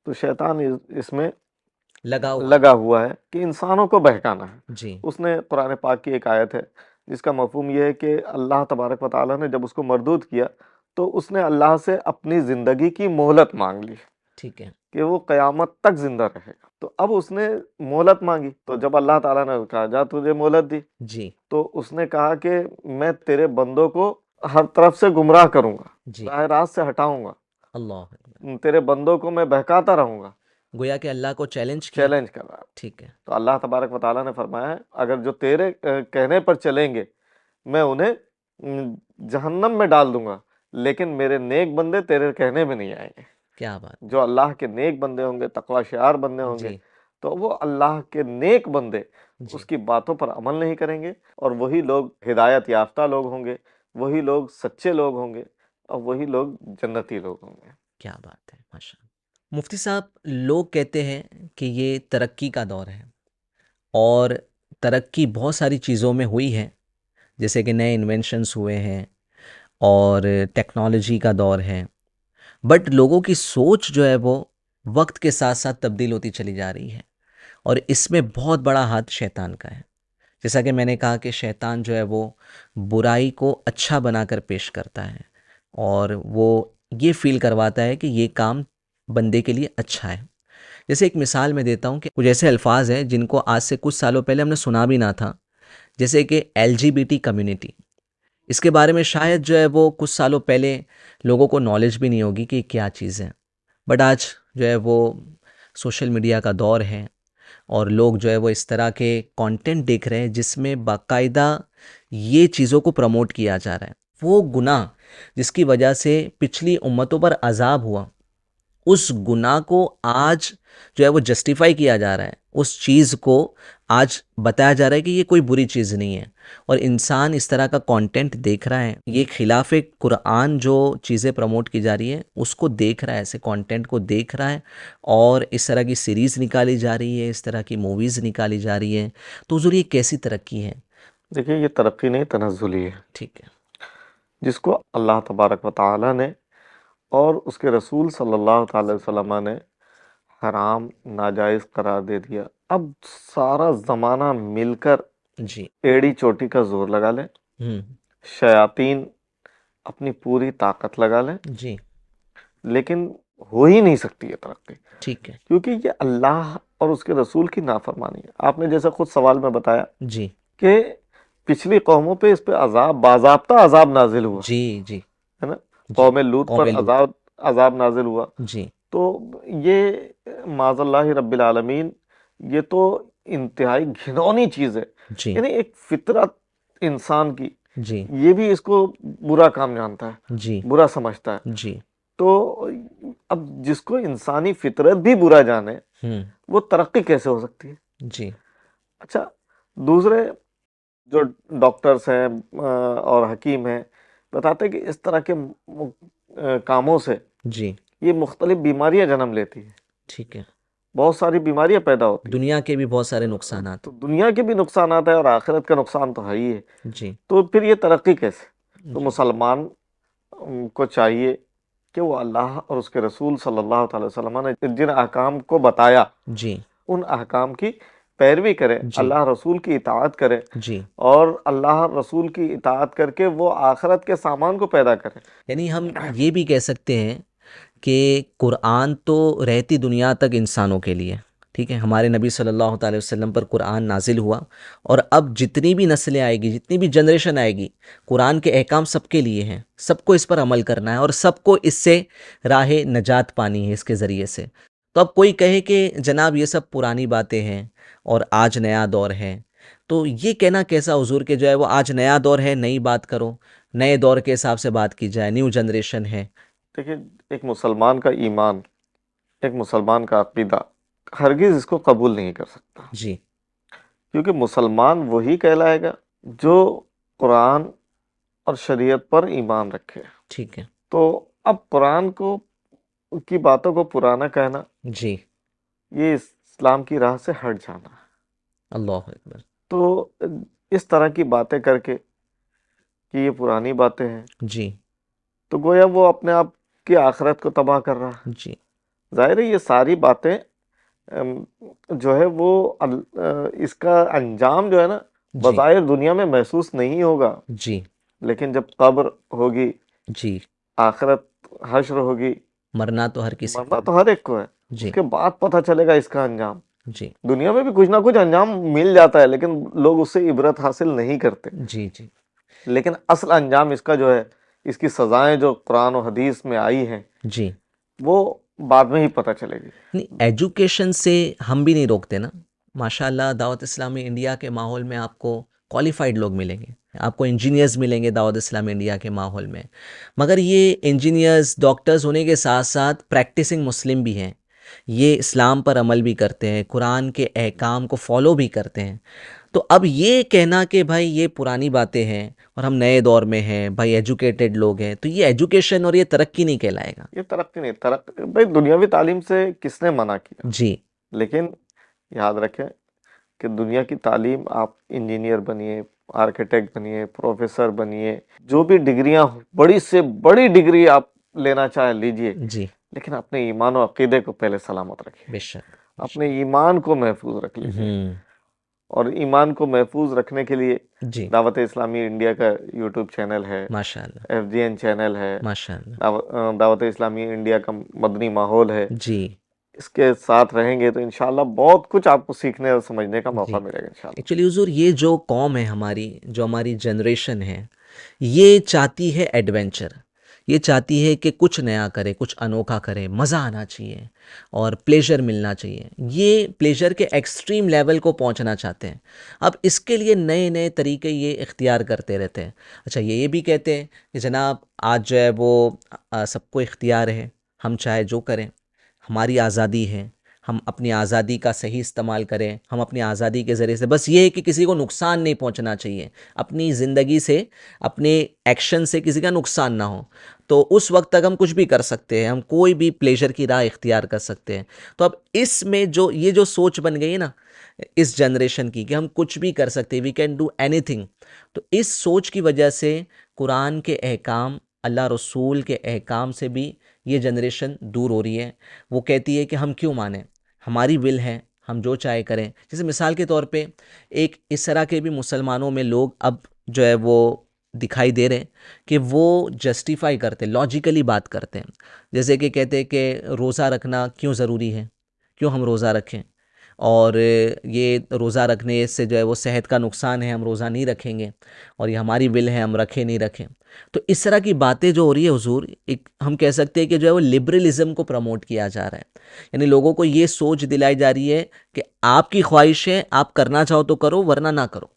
तो शैतान इसमें लगा हुआ है। लगा हुआ है कि इंसानों को बहकाना है। जी। उसने कुरान पाक की एक आयत है जिसका मफ़हूम ये है कि अल्लाह तबारक व तआला ने जब उसको मरदूद किया तो उसने अल्लाह से अपनी ज़िंदगी की मोहलत मांग ली ठीक है। कि वो क़यामत तक ज़िंदा रहेगा। तो अब उसने मोहलत मांगी, तो जब अल्लाह ताला ने कहा जा तुझे मोहलत दी, जी। तो उसने कहा कि मैं तेरे बंदों को हर तरफ से गुमराह करूंगा, जी। राह रास्त से हटाऊंगा, अल्लाह अकबर। तेरे बंदों को मैं बहकाता रहूंगा। गोया कि अल्लाह को चैलेंज किया। चैलेंज कर रहा है। ठीक है। तो अल्लाह तबारक व तआला ने फरमाया है, अगर जो तेरे कहने पर चलेंगे मैं उन्हें जहन्नम में डाल दूंगा, लेकिन मेरे नेक बंदे तेरे कहने में नहीं आएंगे। क्या बात। जो अल्लाह के नेक बंदे होंगे, तकवा शिआर बंदे होंगे, जी। तो वो अल्लाह के नेक बंदे जी। उसकी बातों पर अमल नहीं करेंगे, और वही लोग हिदायत याफ्ता लोग होंगे, वही लोग सच्चे लोग होंगे, और वही लोग जन्नती लोग होंगे। क्या बात है, माशा। मुफ्ती साहब, लोग कहते हैं कि ये तरक्की का दौर है और तरक्की बहुत सारी चीज़ों में हुई है, जैसे कि नए इन्वेंशंस हुए हैं और टेक्नोलॉजी का दौर है। बट लोगों की सोच जो है वो वक्त के साथ साथ तब्दील होती चली जा रही है और इसमें बहुत बड़ा हाथ शैतान का है। जैसा कि मैंने कहा कि शैतान जो है वो बुराई को अच्छा बनाकर पेश करता है और वो ये फील करवाता है कि ये काम बंदे के लिए अच्छा है। जैसे एक मिसाल मैं देता हूँ कि कुछ ऐसे अल्फाज हैं जिनको आज से कुछ सालों पहले हमने सुना भी ना था, जैसे कि LGBT कम्युनिटी। इसके बारे में शायद जो है वो कुछ सालों पहले लोगों को नॉलेज भी नहीं होगी कि ये क्या चीज़ है। बट आज जो है वो सोशल मीडिया का दौर है और लोग जो है वो इस तरह के कंटेंट देख रहे हैं जिसमें बाकायदा ये चीज़ों को प्रमोट किया जा रहा है। वो गुनाह जिसकी वजह से पिछली उम्मतों पर अजाब हुआ, उस गुनाह को आज जो है वो जस्टिफाई किया जा रहा है, उस चीज़ को आज बताया जा रहा है कि ये कोई बुरी चीज़ नहीं है। और इंसान इस तरह का कंटेंट देख रहा है, ये खिलाफ कुरान जो चीज़ें प्रमोट की जा रही है उसको देख रहा है, ऐसे कंटेंट को देख रहा है और इस तरह की सीरीज़ निकाली जा रही है, इस तरह की मूवीज़ निकाली जा रही है। तो हुज़ूर, ये कैसी तरक्की है? देखिए, ये तरक्की नहीं, तनज़्ज़ुली है, ठीक है। जिसको अल्लाह तबारक व तआला ने और उसके रसूल सल्लल्लाहु अलैहि वसल्लम ने हराम नाजायज़ करार दे दिया। अब सारा ज़माना मिलकर जी। एड़ी चोटी का जोर लगा ले, हम्म। शयातीन अपनी पूरी ताकत लगा लें, जी। लेकिन हो ही नहीं सकती है तरक्की, ठीक है। क्योंकि ये अल्लाह और उसके रसूल की नाफरमानी है। आपने जैसा खुद सवाल में बताया जी। कि पिछली कौमों पे इस पे अजाब, बाज़ाब्ता अजाब नाजिल हुआ, जी। जी। है ना। जी। कौम लूत कौम पर लूत। अजाब नाजिल हुआ। जी। तो ये माज़ल्लाहि रब्बिल आलमीन, ये तो इंतहाई घिनौनी चीज़ है। जी। यानी एक फितरत इंसान की, जी। ये भी इसको बुरा काम जानता है, जी। बुरा समझता है। जी। तो अब जिसको इंसानी फितरत भी बुरा जाने, हम्म। वो तरक्की कैसे हो सकती है। जी। अच्छा, दूसरे जो डॉक्टर्स हैं और हकीम हैं, बताते हैं कि इस तरह के कामों से जी। ये मुख्तलिफ बीमारियां जन्म लेती हैं, ठीक है। बहुत सारी बीमारियां पैदा होती हैं। दुनिया के भी बहुत सारे नुकसानात। तो दुनिया के भी नुकसान आता है और आखिरत का नुकसान तो है ही है। जी। तो फिर ये तरक्की कैसे। तो जी। मुसलमान को चाहिए कि वो अल्लाह और उसके रसूल सल्लल्लाहु अलैहि वसल्लम ने जिन अहकाम को बताया, जी। उन अहकाम की पैरवी करें, जी। अल्लाह रसूल की इताअत करें, जी। और अल्लाह रसूल की इताअत करके वो आखिरत के सामान को पैदा करें। यानी हम ये भी कह सकते हैं कि कुरान तो रहती दुनिया तक इंसानों के लिए, ठीक है, हमारे नबी सल्लल्लाहु अलैहि वसल्लम पर कुरान नाजिल हुआ और अब जितनी भी नस्लें आएगी, जितनी भी जनरेशन आएगी, कुरान के अहकाम सबके लिए हैं, सबको इस पर अमल करना है और सबको इससे राह नजात पानी है इसके ज़रिए से। तो अब कोई कहे कि जनाब ये सब पुरानी बातें हैं और आज नया दौर है, तो ये कहना कैसा हुजूर के जो है वो आज नया दौर है, नई बात करो, नए दौर के हिसाब से बात की जाए, न्यू जनरेशन है। देखिए, एक मुसलमान का ईमान, एक मुसलमान का अकीदा हरगिज इसको कबूल नहीं कर सकता, जी क्योंकि मुसलमान वही कहलाएगा जो कुरान और शरीयत पर ईमान रखे। ठीक है। तो अब कुरान को की बातों को पुराना कहना, जी ये इस्लाम की राह से हट जाना है। अल्लाह अकबर। तो इस तरह की बातें करके कि ये पुरानी बातें हैं, जी तो गोया वो अपने आप की आखिरत को तबाह कर रहा है। जी जाहिर है ये सारी बातें जो है वो इसका अंजाम जो है ना, जी बज़ाहिर दुनिया में महसूस नहीं होगा, जी लेकिन जब कब्र होगी, जी। आखिरत, हश्र होगी, मरना तो हर किसी को मरना है। तो हर एक को है, जी उसके बाद पता चलेगा इसका अंजाम। जी दुनिया में भी कुछ ना कुछ अंजाम मिल जाता है, लेकिन लोग उससे इबरत हासिल नहीं करते। जी जी लेकिन असल अंजाम इसका जो है, इसकी सजाएं जो कुरान और हदीस में आई हैं, जी। वो बाद में ही पता चलेगी। नहीं, एजुकेशन से हम भी नहीं रोकते ना। माशाल्लाह दावत इस्लामी इंडिया के माहौल में आपको क्वालिफाइड लोग मिलेंगे, आपको इंजीनियर्स मिलेंगे दावत इस्लामी इंडिया के माहौल में। मगर ये इंजीनियर्स डॉक्टर्स होने के साथ साथ प्रैक्टिसिंग मुस्लिम भी हैं, ये इस्लाम पर अमल भी करते हैं, कुरान के अहकाम को फॉलो भी करते हैं। तो अब ये कहना कि भाई ये पुरानी बातें हैं और हम नए दौर में हैं, भाई एजुकेटेड लोग हैं, तो ये एजुकेशन और ये तरक्की नहीं कहलाएगा। ये तरक्की नहीं, तरक्की भाई दुनियावी तालीम से किसने मना किया? जी लेकिन याद रखें कि दुनिया की तालीम, आप इंजीनियर बनिए, आर्किटेक्ट बनिए, प्रोफेसर बनिए, जो भी डिग्रियां, बड़ी से बड़ी डिग्री आप लेना चाहे लीजिए, जी लेकिन अपने ईमान और अकीदे को पहले सलामत रखिए, बेशक बेशक। अपने ईमान को महफूज रख लीजिए। और ईमान को महफूज रखने के लिए जी दावत इस्लामी इंडिया का यूट्यूब चैनल है, माशाल्लाह FGN चैनल है, माशाल्लाह। दावत इस्लामी इंडिया का मदनी माहौल है। जी इसके साथ रहेंगे तो इंशाल्लाह बहुत कुछ आपको सीखने और समझने का जी। मौका मिलेगा इंशाल्लाह। एक्चुअली हुजूर ये जो कौम है हमारी, जो हमारी जनरेशन है, ये चाहती है एडवेंचर, ये चाहती है कि कुछ नया करे, कुछ अनोखा करे, मज़ा आना चाहिए और प्लेजर मिलना चाहिए। ये प्लेजर के एक्सट्रीम लेवल को पहुंचना चाहते हैं। अब इसके लिए नए नए तरीके ये इख्तियार करते रहते हैं। अच्छा, ये भी कहते हैं कि जनाब आज जो है वो सबको इख्तियार है, हम चाहे जो करें, हमारी आज़ादी है, हम अपनी आज़ादी का सही इस्तेमाल करें, हम अपनी आज़ादी के ज़रिए से, बस ये है कि किसी को नुकसान नहीं पहुंचना चाहिए, अपनी ज़िंदगी से, अपने एक्शन से किसी का नुकसान ना हो। तो उस वक्त तक हम कुछ भी कर सकते हैं, हम कोई भी प्लेजर की राह इख्तियार कर सकते हैं। तो अब इसमें जो ये जो सोच बन गई है ना इस जनरेशन की, कि हम कुछ भी कर सकते हैं, वी कैन डू एनीथिंग, तो इस सोच की वजह से कुरान के अहकाम, अल्लाह रसूल के अहकाम से भी ये जनरेशन दूर हो रही है। वो कहती है कि हम क्यों माने, हमारी विल है, हम जो चाहे करें। जैसे मिसाल के तौर पे एक इस तरह के भी मुसलमानों में लोग अब जो है वो दिखाई दे रहे हैं कि वो जस्टिफाई करते, लॉजिकली बात करते हैं। जैसे कि कहते हैं कि रोज़ा रखना क्यों ज़रूरी है, क्यों हम रोज़ा रखें, और ये रोज़ा रखने से जो है वो सेहत का नुकसान है, हम रोज़ा नहीं रखेंगे, और ये हमारी विल है, हम रखें नहीं रखें। तो इस तरह की बातें जो हो रही है हुजूर, एक हम कह सकते हैं कि जो है वो लिबरलिज्म को प्रमोट किया जा रहा है। यानी लोगों को ये सोच दिलाई जा रही है कि आपकी ख्वाहिश है, आप करना चाहो तो करो, वरना ना करो।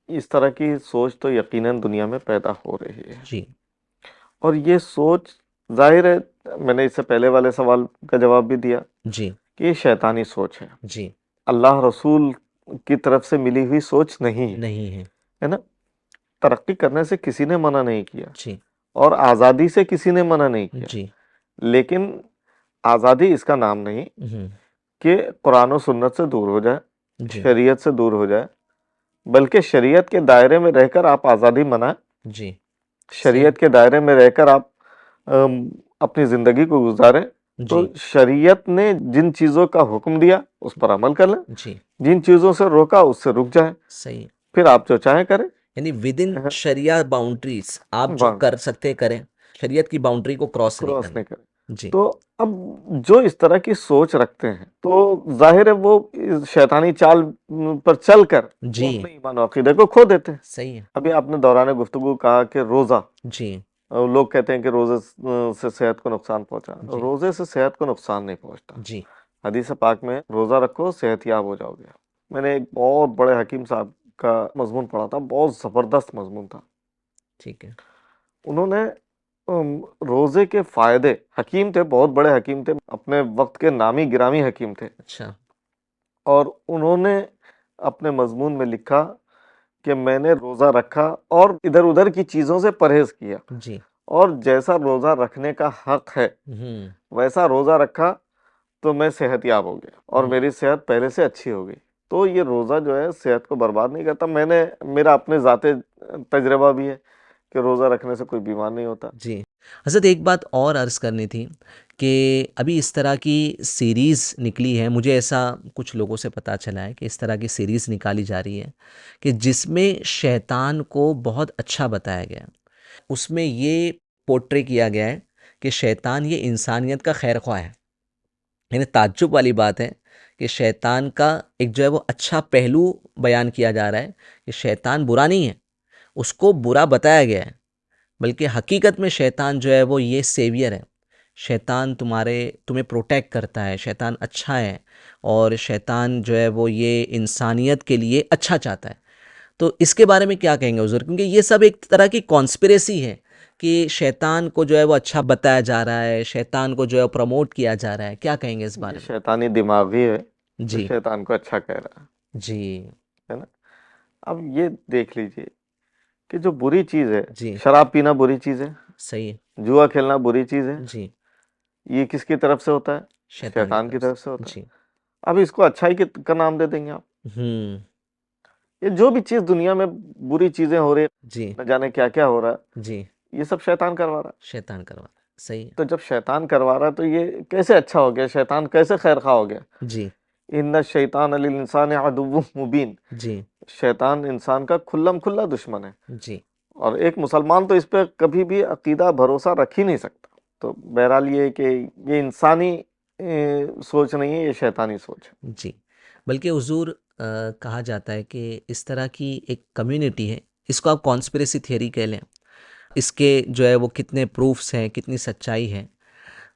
इस तरह की सोच तो यकीनन दुनिया में पैदा हो रही है, जी और ये सोच, जाहिर है मैंने इससे पहले वाले सवाल का जवाब भी दिया जी कि ये शैतानी सोच है, जी। अल्लाह रसूल की तरफ से मिली हुई सोच नहीं है, नहीं है। है ना? तरक्की करने से किसी ने मना नहीं किया, जी और आज़ादी से किसी ने मना नहीं किया, जी लेकिन आज़ादी इसका नाम नहीं हम्म, कि कुरान और सुन्नत से दूर हो जाए, जी शरीयत से दूर हो जाए, बल्कि शरीयत के दायरे में रहकर आप आज़ादी मनाएं, जी। सही। शरीयत के दायरे में रहकर आप अपनी ज़िंदगी को गुजारें। तो जी शरीयत ने जिन चीज़ों का हुक्म दिया उस पर अमल कर लें, जी। जिन चीज़ों से रोका उससे रुक जाएं, सही। फिर आप जो चाहें करें। यानी विद इन शरिया बाउंड्रीज आप जो वाह, कर सकते हैं करें, शरीयत की बाउंड्री को क्रॉस नहीं क्रॉस करना। नहीं करें। जी तो अब जो इस तरह की सोच रखते हैं, तो जाहिर है वो इस शैतानी चाल पर चलकर वो जी। अपने ईमान और अकीदे को खो देते हैं। सही है। अभी आपने दौरान गुफ्तगू कहा कि रोजा, जी लोग कहते हैं कि रोजे से सेहत को नुकसान पहुंचा, जी रोजे से सेहत को नुकसान नहीं पहुंचता। जी हदीस पाक में रोजा रखो सेहतयाब हो जाओगे। मैंने एक बहुत बड़े हकीम साहब का मजमून पढ़ा था, बहुत जबरदस्त मजमून था। ठीक है। उन्होंने रोजे के फायदे, हकीम थे, बहुत बड़े हकीम थे, अपने वक्त के नामी गिरामी हकीम थे, अच्छा। और उन्होंने अपने मजमून में लिखा कि मैंने रोज़ा रखा और इधर उधर की चीज़ों से परहेज़ किया, जी। और जैसा रोज़ा रखने का हक है वैसा रोज़ा रखा तो मैं सेहतयाब हो गया और मेरी सेहत पहले से अच्छी हो गई। तो ये रोज़ा जो है सेहत को बर्बाद नहीं करता। मेरा अपने ज़ाते तजर्बा भी है कि रोज़ा रखने से कोई बीमार नहीं होता। जी। हज़रत एक बात और अर्ज़ करनी थी कि अभी इस तरह की सीरीज़ निकली है, मुझे ऐसा कुछ लोगों से पता चला है कि इस तरह की सीरीज़ निकाली जा रही है कि जिसमें शैतान को बहुत अच्छा बताया गया है। उसमें ये पोर्ट्रे किया गया है कि शैतान ये इंसानियत का खैरख्वाह है। यानी ताज्जुब वाली बात है कि शैतान का एक जो है वो अच्छा पहलू बयान किया जा रहा है कि शैतान बुरा नहीं है, उसको बुरा बताया गया है, बल्कि हकीकत में शैतान जो है वो ये सेवियर है। शैतान तुम्हें प्रोटेक्ट करता है, शैतान अच्छा है और शैतान जो है वो ये इंसानियत के लिए अच्छा चाहता है। तो इसके बारे में क्या कहेंगे हुज़ूर? क्योंकि ये सब एक तरह की कॉन्स्पिरेसी है कि शैतान को जो है वो अच्छा बताया जा रहा है, शैतान को जो है प्रमोट किया जा रहा है। क्या कहेंगे इस ये बारे में? शैतानी दिमाग ही है जो जी, शैतान को अच्छा कह रहा जी, है ना। अब ये देख लीजिए कि जो बुरी चीज़ है, जी, शराब पीना बुरी चीज़ है, सही है। जुआ खेलना बुरी चीज़ है, जी, ये किसकी तरफ से होता है? शैतान की शैतान की तरफ से। तरफ से होता है। जी। अब इसको अच्छाई का नाम दे देंगे आप। हुँ, ये जो भी चीज़ दुनिया में बुरी चीज़ें हो रही है, जी, न जाने क्या क्या हो रहा है, जी, ये सब शैतान करवा रहा है। शैतान करवा रहा है। सही है। तो जब शैतान करवा रहा है तो ये कैसे अच्छा हो गया? शैतान कैसे खैरखा हो गया? जी, इन्ना शैतान लिल इंसान अदुव्वुम मुबीन। जी, शैतान इंसान का खुल्लम खुल्ला दुश्मन है जी, और एक मुसलमान तो इस पे कभी भी अकीदा भरोसा रख ही नहीं सकता। तो बहरहाल ये है कि ये इंसानी सोच नहीं है, ये शैतानी सोच है। जी। बल्कि हुज़ूर कहा जाता है कि इस तरह की एक कम्युनिटी है, इसको आप कॉन्स्पिरेसी थियरी कह लें। इसके जो है वो कितने प्रूफ्स हैं, कितनी सच्चाई है।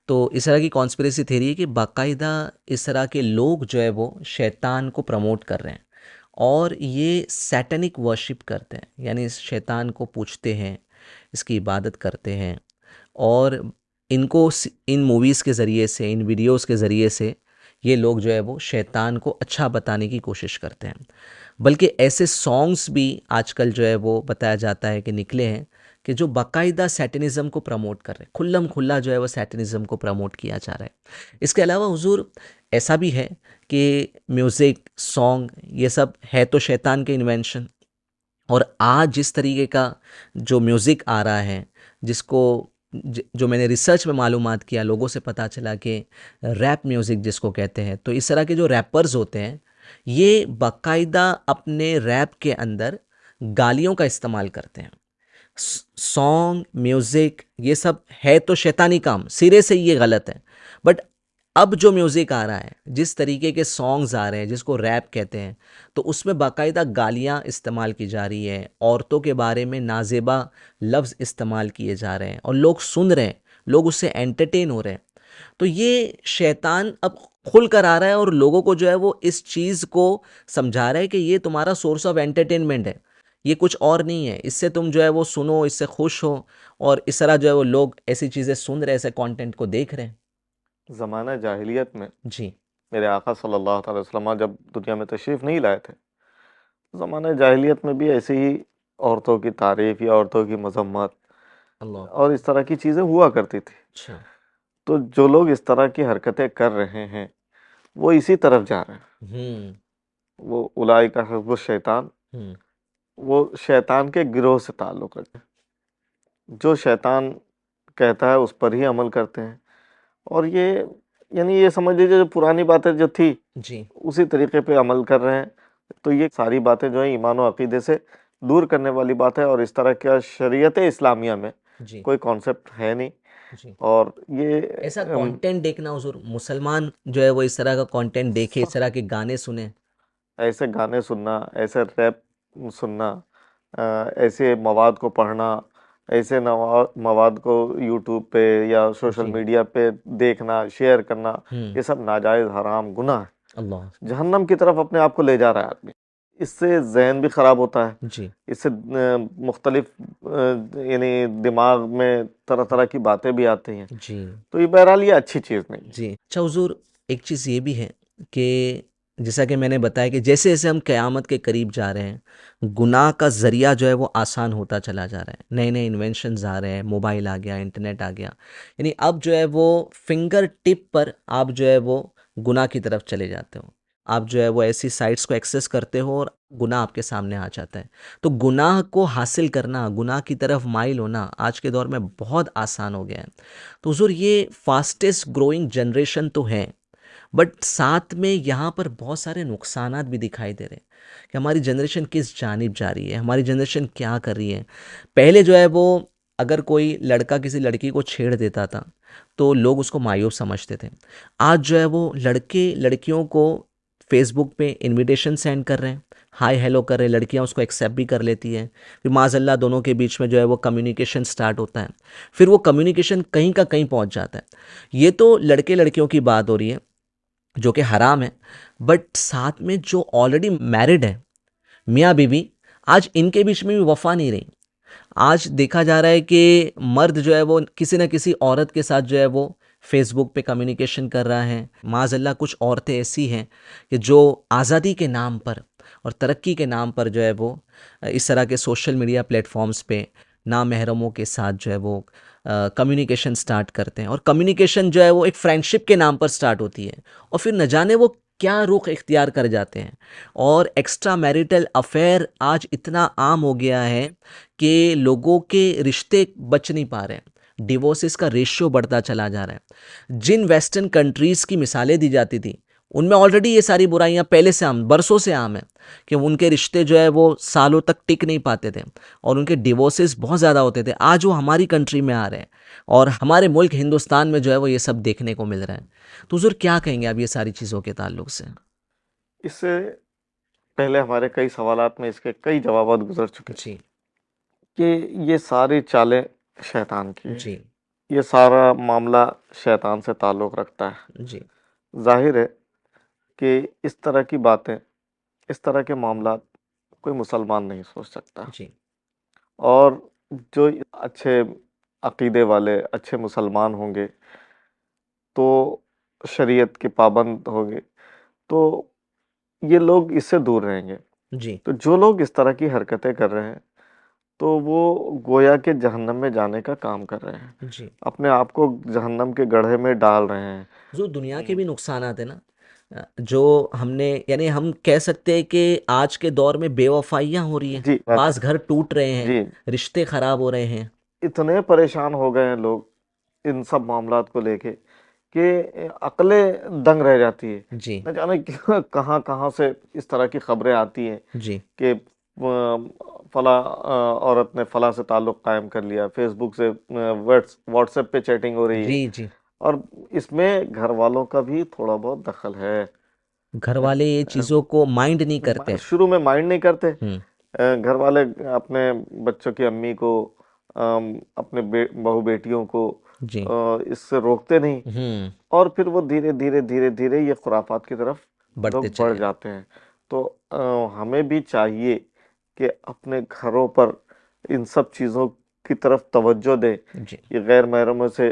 तो इस तरह की कॉन्स्पिरेसी थ्योरी है कि बाकायदा इस तरह के लोग जो है वो शैतान को प्रमोट कर रहे हैं और ये सैटेनिक वर्शिप करते हैं, यानी इस शैतान को पूजते हैं, इसकी इबादत करते हैं और इन मूवीज़ के ज़रिए से, इन वीडियोज़ के ज़रिए से ये लोग जो है वो शैतान को अच्छा बताने की कोशिश करते हैं। बल्कि ऐसे सॉन्ग्स भी आजकल जो है वो बताया जाता है कि निकले हैं कि जो बाकायदा सैटनिज़्म को प्रमोट कर रहे हैं, खुल्लम खुल्ला जो है वो सैटनिज़्म को प्रमोट किया जा रहा है। इसके अलावा हुजूर ऐसा भी है कि म्यूज़िक, सॉन्ग ये सब है तो शैतान के इन्वेंशन। और आज जिस तरीके का जो म्यूज़िक आ रहा है, जिसको जो मैंने रिसर्च में मालूमात किया, लोगों से पता चला कि रैप म्यूज़िक जिसको कहते हैं, तो इस तरह के जो रैपर्स होते हैं, ये बाकायदा अपने रैप के अंदर गालियों का इस्तेमाल करते हैं। सॉन्ग, म्यूज़िक ये सब है तो शैतानी काम, सिरे से ये गलत है। बट अब जो म्यूज़िक आ रहा है, जिस तरीके के सॉन्ग्स आ रहे हैं जिसको रैप कहते हैं, तो उसमें बाकायदा गालियाँ इस्तेमाल की जा रही हैं, औरतों के बारे में नाज़ेबा लफ्ज़ इस्तेमाल किए जा रहे हैं और लोग सुन रहे हैं, लोग उससे एंटरटेन हो रहे हैं। तो ये शैतान अब खुल कर आ रहा है और लोगों को जो है वो इस चीज़ को समझा रहा है कि ये तुम्हारा सोर्स ऑफ एंटरटेनमेंट है, ये कुछ और नहीं है, इससे तुम जो है वो सुनो, इससे खुश हो और इस तरह जो है वो लोग ऐसी चीज़ें सुन रहे हैं, ऐसे कंटेंट को देख रहे हैं। ज़माना जाहिलियत में जी, मेरे आका सल्लल्लाहु अलैहि वसल्लम जब दुनिया में तशरीफ़ नहीं लाए थे, ज़माना जाहिलियत में भी ऐसे ही औरतों की तारीफ़ या औरतों की मजम्मत अल्लाह और इस तरह की चीज़ें हुआ करती थी। अच्छा। तो जो लोग इस तरह की हरकतें कर रहे हैं वो इसी तरफ जा रहे हैं। हुँ, वो उलाइका हिज़्बुश शैतान, हुँ, वो शैतान के गिरोह से ताल्लुक़ रखते हैं। जो शैतान कहता है उस पर ही अमल करते हैं और ये समझ लीजिए जो पुरानी बातें जो थी जी, उसी तरीके पे अमल कर रहे हैं। तो ये सारी बातें जो है ईमान और अकीदे से दूर करने वाली बात है और इस तरह का शरीयत इस्लामिया में जी, कोई कॉन्सेप्ट है नहीं। जी। और ये ऐसा कंटेंट देखना हुज़ूर, मुसलमान जो है वो इस तरह का कंटेंट देखे, इस तरह के गाने सुने। ऐसे गाने सुनना, ऐसे रैप सुनना, ऐसे मवाद को पढ़ना, ऐसे मवाद को यूट्यूब पे या सोशल जी, मीडिया पे देखना, शेयर करना, हुँ, ये सब नाजायज़ हराम गुनाह है। अल्लाह जहन्नम की तरफ अपने आप को ले जा रहा है आदमी। इससे ज़हन भी ख़राब होता है, जी, इससे मुख्तलिफ यानी दिमाग में तरह तरह की बातें भी आती हैं। जी, तो ये बहरहाल ये अच्छी चीज़ नहीं है। जी। अच्छा हुज़ूर, एक चीज़ ये भी है कि जैसा कि मैंने बताया कि जैसे जैसे हम क़यामत के करीब जा रहे हैं, गुनाह का ज़रिया जो है वो आसान होता चला जा रहा है। नए नए इन्वेंशंस आ रहे हैं, मोबाइल आ गया, इंटरनेट आ गया, यानी अब जो है वो फिंगर टिप पर आप जो है वो गुनाह की तरफ चले जाते हो। आप जो है वो ऐसी साइट्स को एक्सेस करते हो और गुनाह आपके सामने आ जाता है। तो गुनाह को हासिल करना, गुनाह की तरफ माइल होना आज के दौर में बहुत आसान हो गया है। तो हुज़ूर, ये फास्टेस्ट ग्रोइंग जनरेशन तो है, बट साथ में यहाँ पर बहुत सारे नुकसानात भी दिखाई दे रहे हैं कि हमारी जनरेशन किस जानिब जा रही है, हमारी जनरेशन क्या कर रही है। पहले जो है वो अगर कोई लड़का किसी लड़की को छेड़ देता था तो लोग उसको मायूब समझते थे। आज जो है वो लड़के लड़कियों को फेसबुक पे इनविटेशन सेंड कर रहे हैं, हाय हेलो कर रहे हैं, लड़कियां उसको एक्सेप्ट भी कर लेती हैं। फिर माज़अल्लाह दोनों के बीच में जो है वो कम्युनिकेशन स्टार्ट होता है। फिर वो कम्युनिकेशन कहीं का कहीं पहुंच जाता है। ये तो लड़के लड़कियों की बात हो रही है जो कि हराम है, बट साथ में जो ऑलरेडी मैरिड है, मियाँ बीवी, आज इनके बीच में भी वफा नहीं रही। आज देखा जा रहा है कि मर्द जो है वो किसी न किसी औरत के साथ जो है वो फेसबुक पे कम्युनिकेशन कर रहा है। माज़अल्लाह कुछ औरतें ऐसी हैं कि जो आज़ादी के नाम पर और तरक्की के नाम पर जो है वो इस तरह के सोशल मीडिया प्लेटफॉर्म्स पे नामहरमों के साथ जो है वो कम्युनिकेशन स्टार्ट करते हैं, और कम्युनिकेशन जो है वो एक फ्रेंडशिप के नाम पर स्टार्ट होती है और फिर न जाने वो क्या रुख इख्तियार कर जाते हैं। और एक्स्ट्रा मैरिटल अफेयर आज इतना आम हो गया है कि लोगों के रिश्ते बच नहीं पा रहे हैं, डिवोर्सेस का रेशियो बढ़ता चला जा रहा है। जिन वेस्टर्न कंट्रीज़ की मिसालें दी जाती थी उनमें ऑलरेडी ये सारी बुराइयां पहले से आम, बरसों से आम है कि उनके रिश्ते जो है वो सालों तक टिक नहीं पाते थे और उनके डिवोर्सेस बहुत ज़्यादा होते थे। आज वो हमारी कंट्री में आ रहे हैं और हमारे मुल्क हिंदुस्तान में जो है वो ये सब देखने को मिल रहा है। तो हुज़ूर, क्या कहेंगे आप ये सारी चीज़ों के ताल्लुक से? इससे पहले हमारे कई सवालात में इसके कई जवाबात गुजर चुके जी। कि ये सारी चालें शैतान की है। जी। ये सारा मामला शैतान से ताल्लुक़ रखता है। जी। ज़ाहिर है कि इस तरह की बातें, इस तरह के मामलात कोई मुसलमान नहीं सोच सकता। जी। और जो अच्छे अक़ीदे वाले, अच्छे मुसलमान होंगे, तो शरीयत के पाबंद होंगे, तो ये लोग इससे दूर रहेंगे। जी। तो जो लोग इस तरह की हरकतें कर रहे हैं, तो वो गोया के जहन्नम में जाने का काम कर रहे हैं। जी। अपने आप को जहन्नम के गड्ढे में डाल रहे हैं। जो दुनिया के भी नुकसानात है ना, जो हमने, यानी हम कह सकते हैं कि आज के दौर में बेवफाइयाँ हो रही हैं, जी, बात पास घर टूट रहे हैं, जी, रिश्ते खराब हो रहे हैं। इतने परेशान हो गए हैं लोग इन सब मामलात को लेके कि अक़लें दंग रह जाती है। जी। न जाने क्यों कहाँ-कहाँ से इस तरह की खबरें आती हैं जी। कि फलाँ औरत ने फलाँ से ताल्लुक़ कायम कर लिया, फ़ेसबुक से व्हाट्सएप पे चैटिंग हो रही है। जी। जी। और इसमें घर वालों का भी थोड़ा बहुत दखल है। घर वाले ये चीज़ों को माइंड नहीं करते। शुरू में माइंड नहीं करते। हुँ। घर वाले अपने बच्चों की अम्मी को, अपने बहू बेटियों को जी। इससे रोकते नहीं, हुँ। और फिर वो धीरे धीरे धीरे धीरे ये खुराफात की तरफ बढ़ते लोग बढ़ चले जाते। जाते हैं। तो हमें भी चाहिए कि अपने घरों पर इन सब चीज़ों की तरफ तवज्जो दें। जी। ये गैर महरमों से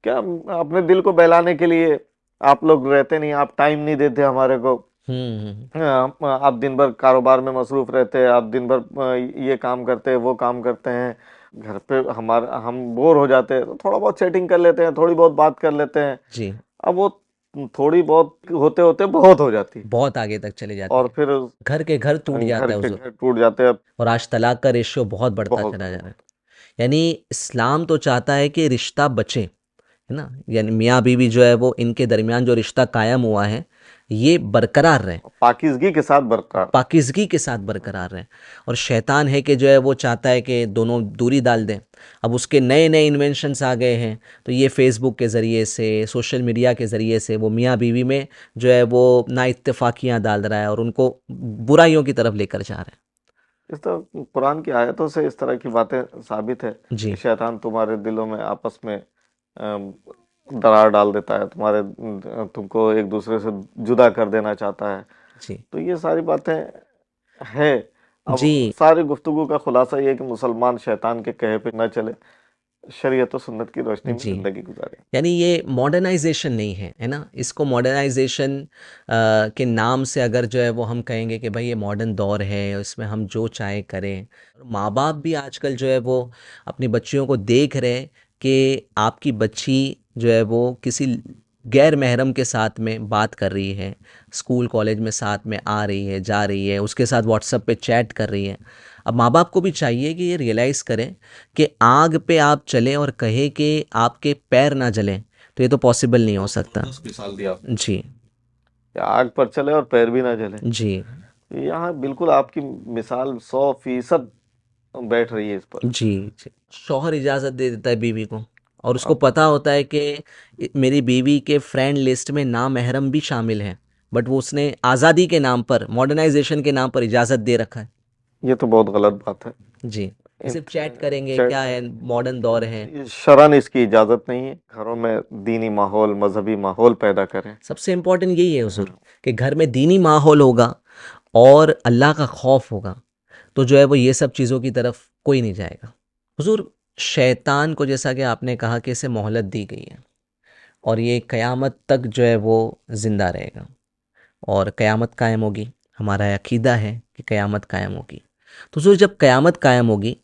क्या, अपने दिल को बहलाने के लिए आप लोग रहते नहीं, आप टाइम नहीं देते हमारे को। हुँ। हुँ। आप दिन भर कारोबार में मसरूफ़ रहते हैं, आप दिन भर ये काम करते हैं, वो काम करते हैं। घर पे हम बोर हो जाते हैं, तो थोड़ा बहुत चैटिंग कर लेते हैं, थोड़ी बहुत बात कर लेते हैं। जी। अब वो थोड़ी बहुत होते-होते बहुत हो जाती है, बहुत आगे तक चली जाती और है। फिर घर के घर टूट घर जाता है के हुज़ूर। घर टूट जाते हैं। और आज तलाक का रेशियो बहुत बढ़ता बहुत चला जा ज़्यादा रहा है। बढ़ता यानी इस्लाम तो चाहता है कि रिश्ता बचे, है ना? यानी मियाँ बीवी जो है वो इनके दरमियान जो रिश्ता कायम हुआ है ये बरकरार रहे, है। पाकीज़गी के साथ बरकरार। पाकीज़गी के साथ बरकरार रहे। और शैतान है कि जो है वो चाहता है कि दोनों दूरी डाल दें। अब उसके नए नए इन्वेंशंस आ गए हैं, तो ये फेसबुक के ज़रिए से, सोशल मीडिया के ज़रिए से वो मियाँ बीवी में जो है वो नाइत्तेफाकियाँ डाल रहा है और उनको बुराइयों की तरफ लेकर जा रहा इस तरह कुरान की आयतों से इस तरह की बातें साबित है है। कि जी। शैतान तुम्हारे दिलों में आपस में दरार डाल देता है, तुमको एक दूसरे से जुदा कर देना चाहता है। जी। तो ये सारी बातें हैं। अब जी। सारी गुफ्तगू का खुलासा ये है कि मुसलमान शैतान के कहे पे न चले, शरीयत और सुन्नत की रोशनी में जी। ज़िंदगी गुजारें। यानी ये मॉडर्नाइजेशन नहीं है ना? इसको मॉडर्नाइजेशन के नाम से अगर जो है वो हम कहेंगे कि भाई ये मॉडर्न दौर है, इसमें हम जो चाहे करें। माँ बाप भी आजकल जो है वो अपनी बच्चियों को देख रहे हैं कि आपकी बच्ची जो है वो किसी गैर महरम के साथ में बात कर रही है, स्कूल कॉलेज में साथ में आ रही है, जा रही है, उसके साथ व्हाट्सएप पे चैट कर रही है। अब माँ बाप को भी चाहिए कि ये रियलाइज़ करें कि आग पे आप चलें और कहे कि आपके पैर ना जलें, तो ये तो पॉसिबल नहीं हो सकता। जबरदस्त मिसाल दिया आपने जी। कि आग पर चले और पैर भी ना जले। जी। यहाँ बिल्कुल आपकी मिसाल 100% बैठ रही है इस पर। जी। जी। शौहर इजाज़त दे देता है बीवी को, और उसको अब पता होता है कि मेरी बीवी के फ्रेंड लिस्ट में नामहरम भी शामिल हैं, बट वो उसने आज़ादी के नाम पर, मॉडर्नाइजेशन के नाम पर इजाज़त दे रखा है। ये तो बहुत गलत बात है। जी। कि सिर्फ चैट इन- करेंगे, चैट क्या है, मॉडर्न दौर है। ये शरन इसकी इजाज़त नहीं है। घरों में दीनी माहौल, मजहबी माहौल पैदा करें। सबसे इम्पोर्टेंट यही है हुजूर, कि घर में दीनी माहौल होगा और अल्लाह का खौफ होगा, तो जो है वो ये सब चीज़ों की तरफ कोई नहीं जाएगा। हुजूर, शैतान को जैसा कि आपने कहा कि इसे मोहलत दी गई है और ये क़यामत तक जो है वो ज़िंदा रहेगा, और क़यामत कायम होगी। हमारा अकीदा है कि क़यामत कायम होगी। तो हुजूर, जब क़यामत कायम होगी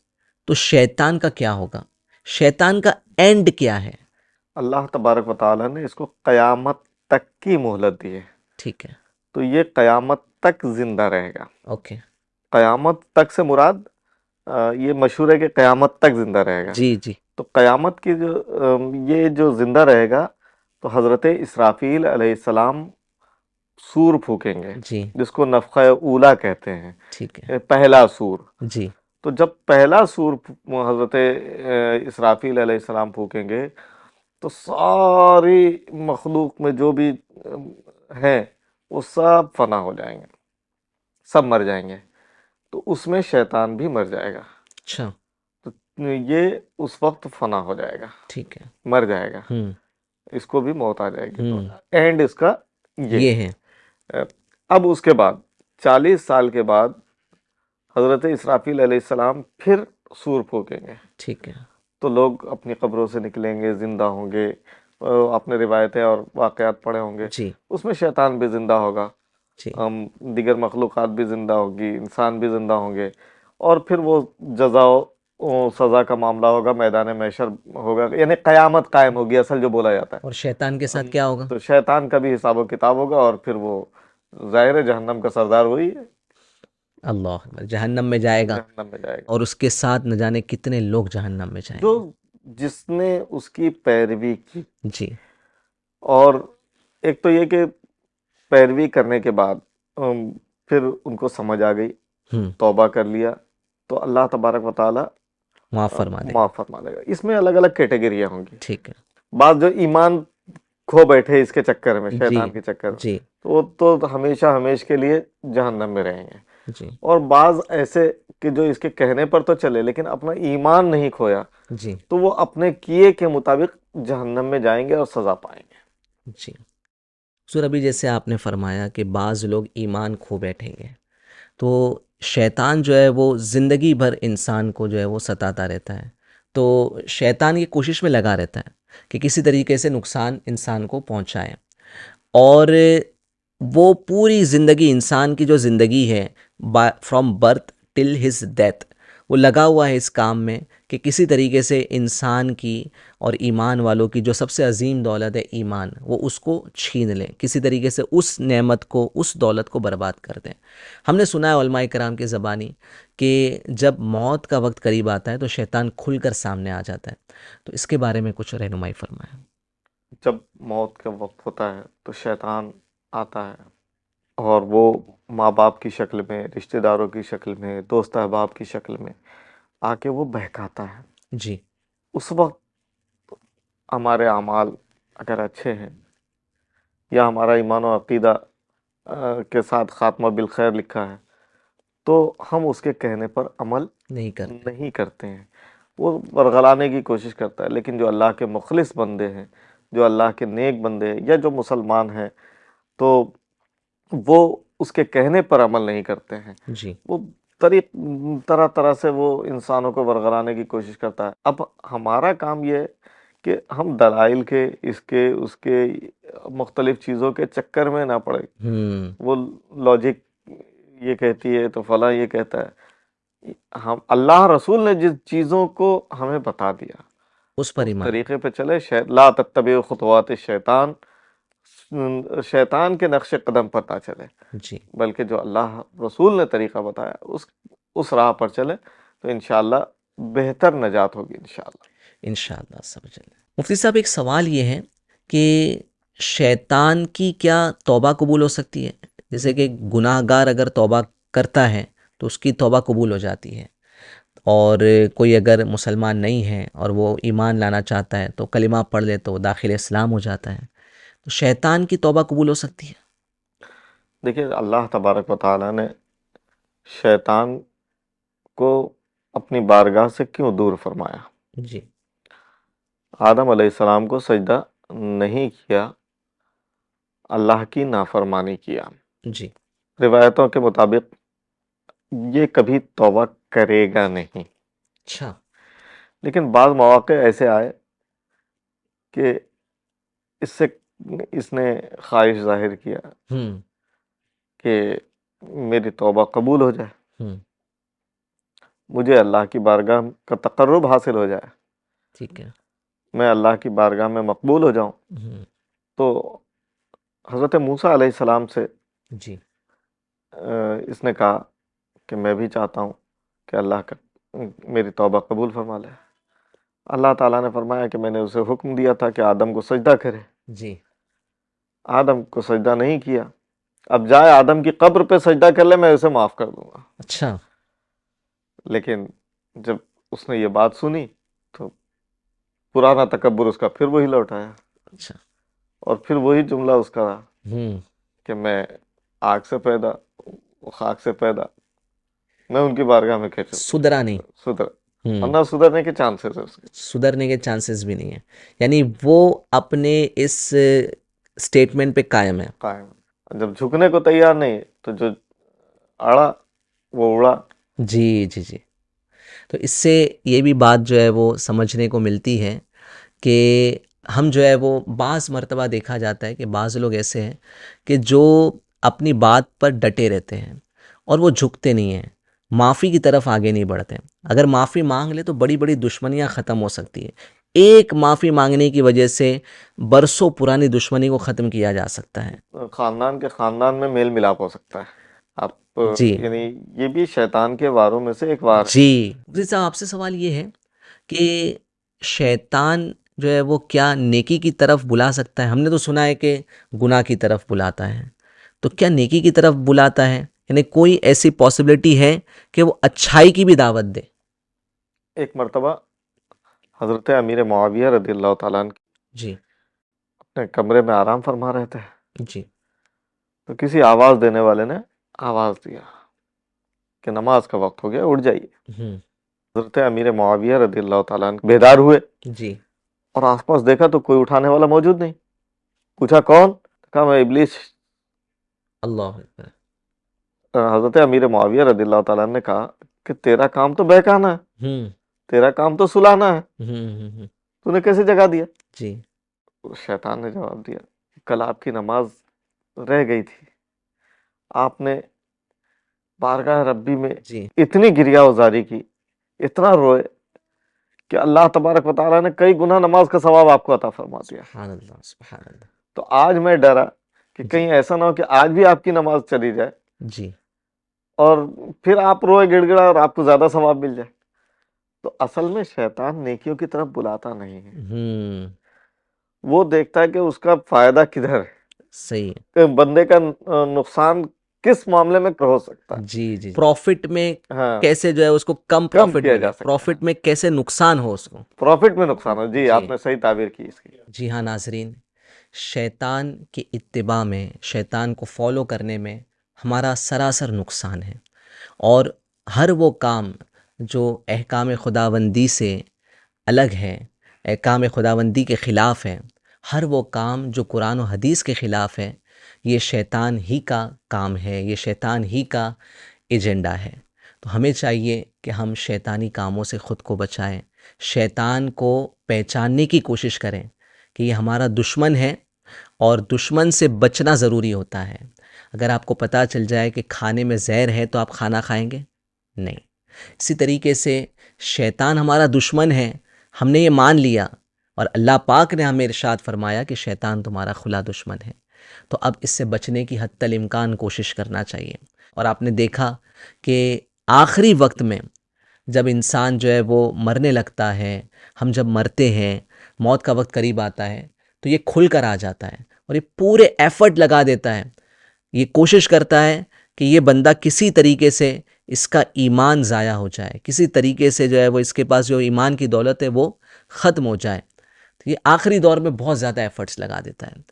तो शैतान का क्या होगा? शैतान का एंड क्या है? अल्लाह तबारक व तआला ने इसको क़यामत तक की मोहलत दी है। ठीक है। तो ये क़यामत तक जिंदा रहेगा। ओके। क़यामत तक से मुराद ये मशहूर है कि क़यामत तक जिंदा रहेगा। जी। जी। तो क़यामत की जो ये जो जिंदा रहेगा, तो हज़रत इसराफील अलैहिस्सलाम सूर फूकेंगे, जी। जिसको नफ़ख़ ऊला कहते हैं, ठीक है। ये पहला सूर। जी। तो जब पहला सूर हज़रत इसराफील अलैहिस्सलाम फूकेंगे, तो सारी मखलूक में जो भी हैं वो सब फना हो जाएंगे, सब मर जाएंगे। तो उसमें शैतान भी मर जाएगा। अच्छा। तो ये उस वक्त फना हो जाएगा, ठीक है। मर जाएगा, हुँ। इसको भी मौत आ जाएगी। तो हुँ। एंड इसका ये ये है। है। अब उसके बाद 40 साल के बाद हज़रत इसराफील अलैहिस्सलाम फिर सूर फूकेंगे। ठीक है। तो लोग अपनी कब्रों से निकलेंगे, जिंदा होंगे। आपने रिवायतें और वाक़यात पढ़े होंगे, जी। उसमें शैतान भी जिंदा होगा, जी। दीगर मखलूक़ात भी जिंदा होगी, इंसान भी जिंदा होंगे। और फिर वो जज़ा सज़ा का मामला होगा, मैदान महशर होगा, यानी क़यामत कायम होगी, असल जो बोला जाता है। और शैतान के साथ क्या होगा? तो शैतान का भी हिसाब व किताब होगा, और फिर वो ज़ाहिर है जहन्नम का सरदार वही है, अल्लाह अकबर, जहन्नम में जाएगा, जहन्नम में जाएगा। और उसके साथ न जाने कितने लोग जहन्नम में जो जाएंगे। जिसने उसकी पैरवी की। जी। और एक तो ये कि पैरवी करने के बाद फिर उनको समझ आ गई, हुँ। तौबा कर लिया, तो अल्लाह तबारक व तआला माफ़ फरमा देगा। माफ़ फरमा देगा। इसमें अलग अलग कैटेगरियाँ होंगी। ठीक है। बाद जो ईमान खो बैठे इसके चक्कर में, जी। शैतान के चक्कर में, जी। तो वो तो हमेशा हमेश के लिए जहन्नम में रहेंगे। जी। और बाज़ ऐसे कि जो इसके कहने पर तो चले, लेकिन अपना ईमान नहीं खोया, जी। तो वो अपने किए के मुताबिक जहन्नम में जाएंगे और सज़ा पाएंगे। जी। सर, अभी जैसे आपने फरमाया कि बाज़ लोग ईमान खो बैठेंगे, तो शैतान जो है वो ज़िंदगी भर इंसान को जो है वो सताता रहता है। तो शैतान ये कोशिश में लगा रहता है कि किसी तरीके से नुकसान इंसान को पहुंचाए, और वो पूरी ज़िंदगी, इंसान की जो ज़िंदगी है, from birth till his death, वो लगा हुआ है इस काम में कि किसी तरीके से इंसान की और ईमान वालों की जो सबसे अजीम दौलत है ईमान, वो उसको छीन लें, किसी तरीके से उस नेमत को, उस दौलत को बर्बाद कर दें। हमने सुना है उलमाए कराम की ज़बानी कि जब मौत का वक्त करीब आता है तो शैतान खुलकर सामने आ जाता है। तो इसके बारे में कुछ रहनुमाई फरमाएं। जब मौत का वक्त होता है तो शैतान आता है, और वो माँ बाप की शक्ल में, रिश्तेदारों की शक्ल में, दोस्त अहबाब की शक्ल में आके वो बहकाता है। जी। उस वक्त हमारे अमाल अगर अच्छे हैं, या हमारा ईमान और अकीदा के साथ खात्मा बिल खैर लिखा है, तो हम उसके कहने पर अमल नहीं करते। नहीं करते हैं। वो बरगलाने की कोशिश करता है। लेकिन जो अल्लाह के मुखलिस बंदे हैं, जो अल्लाह के नेक बंदे हैं, या जो मुसलमान हैं, तो वो उसके कहने पर अमल नहीं करते हैं। जी। वो तरह तरह से वो इंसानों को बरगलाने की कोशिश करता है। अब हमारा काम ये है कि हम दलाइल के, इसके उसके मुख्तलिफ चीज़ों के चक्कर में ना पड़े। वो लॉजिक ये कहती है तो फला ये कहता है। हम अल्लाह रसूल ने जिस चीज़ों को हमें बता दिया उस पर उस ईमान। तरीके पे चले। ला तत्तबिउ खुतवात शैतान, शैतान के नक्शे कदम पर ना चले, जी बल्कि जो अल्लाह रसूल ने तरीका बताया उस राह पर चले, तो इंशाअल्लाह बेहतर नजात होगी इंशाअल्लाह। इंशाअल्लाह समझ लें। मुफ्ती साहब, एक सवाल ये है कि शैतान की क्या तौबा कबूल हो सकती है? जैसे कि गुनाहगार अगर तौबा करता है तो उसकी तौबा कबूल हो जाती है, और कोई अगर मुसलमान नहीं है और वो ईमान लाना चाहता है तो कलिमा पढ़ ले तो दाखिल इस्लाम हो जाता है, तो शैतान की तौबा कबूल हो सकती है? देखिए, अल्लाह तबारक व तआला ने शैतान को अपनी बारगाह से क्यों दूर फरमाया? जी आदम अलैहिस्सलाम को सजदा नहीं किया, अल्लाह की नाफरमानी किया। जी रिवायतों के मुताबिक ये कभी तौबा करेगा नहीं। अच्छा। लेकिन बाद मौके ऐसे आए कि इससे इसने ख्वाहिश जाहिर किया हम्म कि मेरी तौबा कबूल हो जाए, हम्म मुझे अल्लाह की बारगाह का तकर्रुब हासिल हो जाए, ठीक है। मैं अल्लाह की बारगाह में मकबूल हो जाऊं। हम्म तो हज़रत मूसा अलैहिस्सलाम से जी इसने कहा कि मैं भी चाहता हूं कि अल्लाह का मेरी तौबा कबूल फरमा ले। अल्लाह ताला ने फरमाया कि मैंने उसे हुक्म दिया था कि आदम को सजदा करे, जी आदम को सजदा नहीं किया। अब जाए आदम की कब्र पे सजदा कर ले, मैं उसे माफ कर दूंगा। अच्छा। लेकिन जब उसने ये बात सुनी तो पुराना तकब्बुर उसका फिर वही लौट आया, अच्छा। और फिर वही जुमला उसका रहा हम्म कि मैं आग से पैदा, वो खाक से पैदा, मैं उनकी बारगाह में कैसे सुधरा नहीं। सुधर, और हम्म ना सुधरने के चांसेस है उसके। सुधरने के चांसेस भी नहीं है, यानी वो अपने इस स्टेटमेंट पे कायम है। कायम, जब झुकने को तैयार नहीं तो जो अड़ा वो उड़ा। जी जी जी। तो इससे ये भी बात जो है वो समझने को मिलती है कि हम जो है वो बाज़ मर्तबा देखा जाता है कि बाज़ लोग ऐसे हैं कि जो अपनी बात पर डटे रहते हैं और वो झुकते नहीं हैं, माफ़ी की तरफ आगे नहीं बढ़ते हैं। अगर माफ़ी मांग ले तो बड़ी बड़ी दुश्मनियां ख़त्म हो सकती है। एक माफ़ी मांगने की वजह से बरसों पुरानी दुश्मनी को ख़त्म किया जा सकता है। खानदान के खानदान में मेल मिलाप हो सकता है। आप जी यानी ये भी शैतान के वारों में से एक वार है। जी। मुफ्ती साहब, आपसे सवाल ये है कि शैतान जो है वो क्या नेकी की तरफ बुला सकता है? हमने तो सुना है कि गुनाह की तरफ बुलाता है, तो क्या नेकी की तरफ बुलाता है? यानी कोई ऐसी पॉसिबिलिटी है कि वो अच्छाई की भी दावत दे? एक मर्तबा हजरत अमीर मुआविया रदियल्लाहु ताला अन्हु जी अपने कमरे में आराम फरमा रहे थे, जी तो किसी आवाज देने वाले ने आवाज दिया कि नमाज का वक्त हो गया, उठ जाइए। हम्म हजरत अमीर मुआविया रदियल्लाहु ताला अन्हु बेदार हुए जी। और आसपास देखा तो कोई उठाने वाला मौजूद नहीं। पूछा कौन? कहा मैं इब्लीस। अल्लाह अकबर। हजरत अमीर मुआविया रदियल्लाहु ताला अन्हु ने कहा कि तेरा काम तो बहकाना है, हम्म तेरा काम तो सुलाना है, हम्म। तूने कैसे जगा दिया? जी तो शैतान ने जवाब दिया, कल आपकी नमाज रह गई थी, आपने बारगाह रब्बी में जी। इतनी गिरिया उजारी की, इतना रोए कि अल्लाह तबारक व तआला ने कई गुना नमाज का सवाब आपको अता फरमा दिया। सुभान अल्लाह सुभान अल्लाह। तो आज मैं डरा कि जी कहीं ऐसा ना हो कि आज भी आपकी नमाज चली जाए जी। और फिर आप रोए गिड़गिड़ा और आपको ज्यादा सवाब मिल जाए। तो असल में शैतान नेकियों की तरफ बुलाता नहीं है, हम्म वो देखता है कि उसका फायदा किधर है, सही है। कि बंदे का नुकसान किस मामले में हो सकता है। जी जी। प्रॉफिट में हाँ, कैसे जो है उसको कम कम प्रॉफिट किया मिले, जा सकता है, प्रॉफिट में कैसे नुकसान हो उसको। प्रॉफिट में नुकसान हो। जी, जी आपने सही ताबीर की इसकी। जी हाँ नाजरीन, शैतान की इत्तिबा में, शैतान को फॉलो करने में हमारा सरासर नुकसान है। और हर वो काम जो अहकाम खुदावंदी से अलग है, अहकाम खुदावंदी के ख़िलाफ़ है, हर वो काम जो कुरान और हदीस के ख़िलाफ़ है, ये शैतान ही का काम है, ये शैतान ही का एजेंडा है। तो हमें चाहिए कि हम शैतानी कामों से ख़ुद को बचाएं, शैतान को पहचानने की कोशिश करें कि ये हमारा दुश्मन है और दुश्मन से बचना ज़रूरी होता है। अगर आपको पता चल जाए कि खाने में ज़हर है तो आप खाना खाएंगे नहीं। इसी तरीके से शैतान हमारा दुश्मन है, हमने ये मान लिया और अल्लाह पाक ने हमें इरशाद फरमाया कि शैतान तुम्हारा खुला दुश्मन है, तो अब इससे बचने की हत्तल इम्कान कोशिश करना चाहिए। और आपने देखा कि आखिरी वक्त में जब इंसान जो है वो मरने लगता है, हम जब मरते हैं, मौत का वक्त करीब आता है, तो ये खुल कर आ जाता है और ये पूरे एफर्ट लगा देता है, ये कोशिश करता है कि ये बंदा किसी तरीके से इसका ईमान ज़ाया हो जाए, किसी तरीके से जो है वो इसके पास जो ईमान की दौलत है वो ख़त्म हो जाए। तो ये आखिरी दौर में बहुत ज़्यादा एफ़र्ट्स लगा देता है।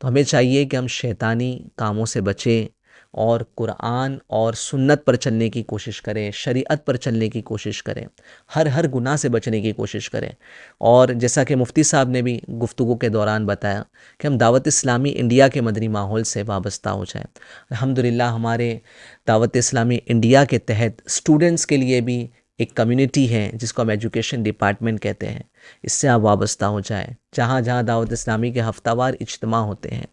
तो हमें चाहिए कि हम शैतानी कामों से बचें और कुरान और सुन्नत पर चलने की कोशिश करें, शरीयत पर चलने की कोशिश करें, हर गुनाह से बचने की कोशिश करें। और जैसा कि मुफ्ती साहब ने भी गुफ्तगू के दौरान बताया कि हम दावत इस्लामी इंडिया के मदनी माहौल से वाबस्ता हो जाएं। अल्हम्दुलिल्लाह हमारे दावत इस्लामी इंडिया के तहत स्टूडेंट्स के लिए भी एक कम्युनिटी है जिसको हम एजुकेशन डिपार्टमेंट कहते हैं, इससे आप वाबस्ता हो जाएं। जहाँ जहाँ दावत इस्लामी के हफ्तावार इज्तिमा होते हैं,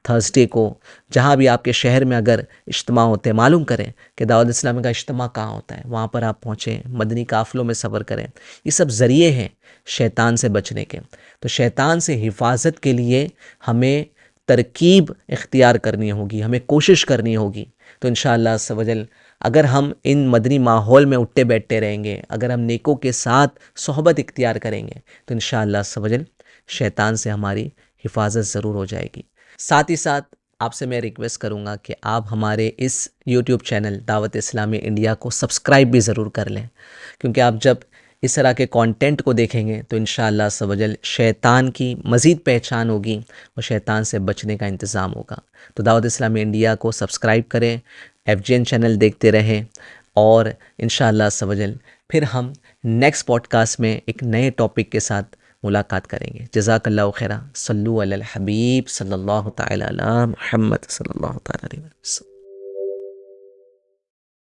थर्सडे को जहाँ भी आपके शहर में अगर इज्तिमा होते हैं, मालूम करें कि दावत इस्लामी का इज्तिमा कहाँ होता है, वहाँ पर आप पहुँचें, मदनी काफ़िलों में सफ़र करें। ये सब ज़रिए हैं शैतान से बचने के। तो शैतान से हिफाजत के लिए हमें तरकीब इख्तियार करनी होगी, हमें कोशिश करनी होगी। तो इंशाअल्लाह अज़्ज़ व जल अगर हम इन मदनी माहौल में उठते बैठते रहेंगे, अगर हम नेकों के साथ सोहबत इख्तियार करेंगे, तो इंशाअल्लाह अज़्ज़ व जल शैतान से हमारी हिफाजत ज़रूर हो जाएगी। साथ ही साथ आपसे मैं रिक्वेस्ट करूँगा कि आप हमारे इस YouTube channel Dawat Islami India को सब्सक्राइब भी ज़रूर कर लें, क्योंकि आप जब इस तरह के कंटेंट को देखेंगे तो इंशाअल्लाह अज़्ज़ व जल शैतान की मज़ीद पहचान होगी और शैतान से बचने का इंतज़ाम होगा। तो दावत इस्लामी इंडिया को सब्सक्राइब करें, FGN चैनल देखते रहें और इंशाअल्लाह अज़्ज़ व जल फिर हम नेक्स्ट पॉडकास्ट में एक नए टॉपिक के साथ मुलाकात करेंगे। जज़ाकल्लाहु खैरा। सल्लु अलल हबीब सल्लल्लाहु तआला अला मुहम्मद सल्लल्लाहु तआला अलैहि वसल्लम।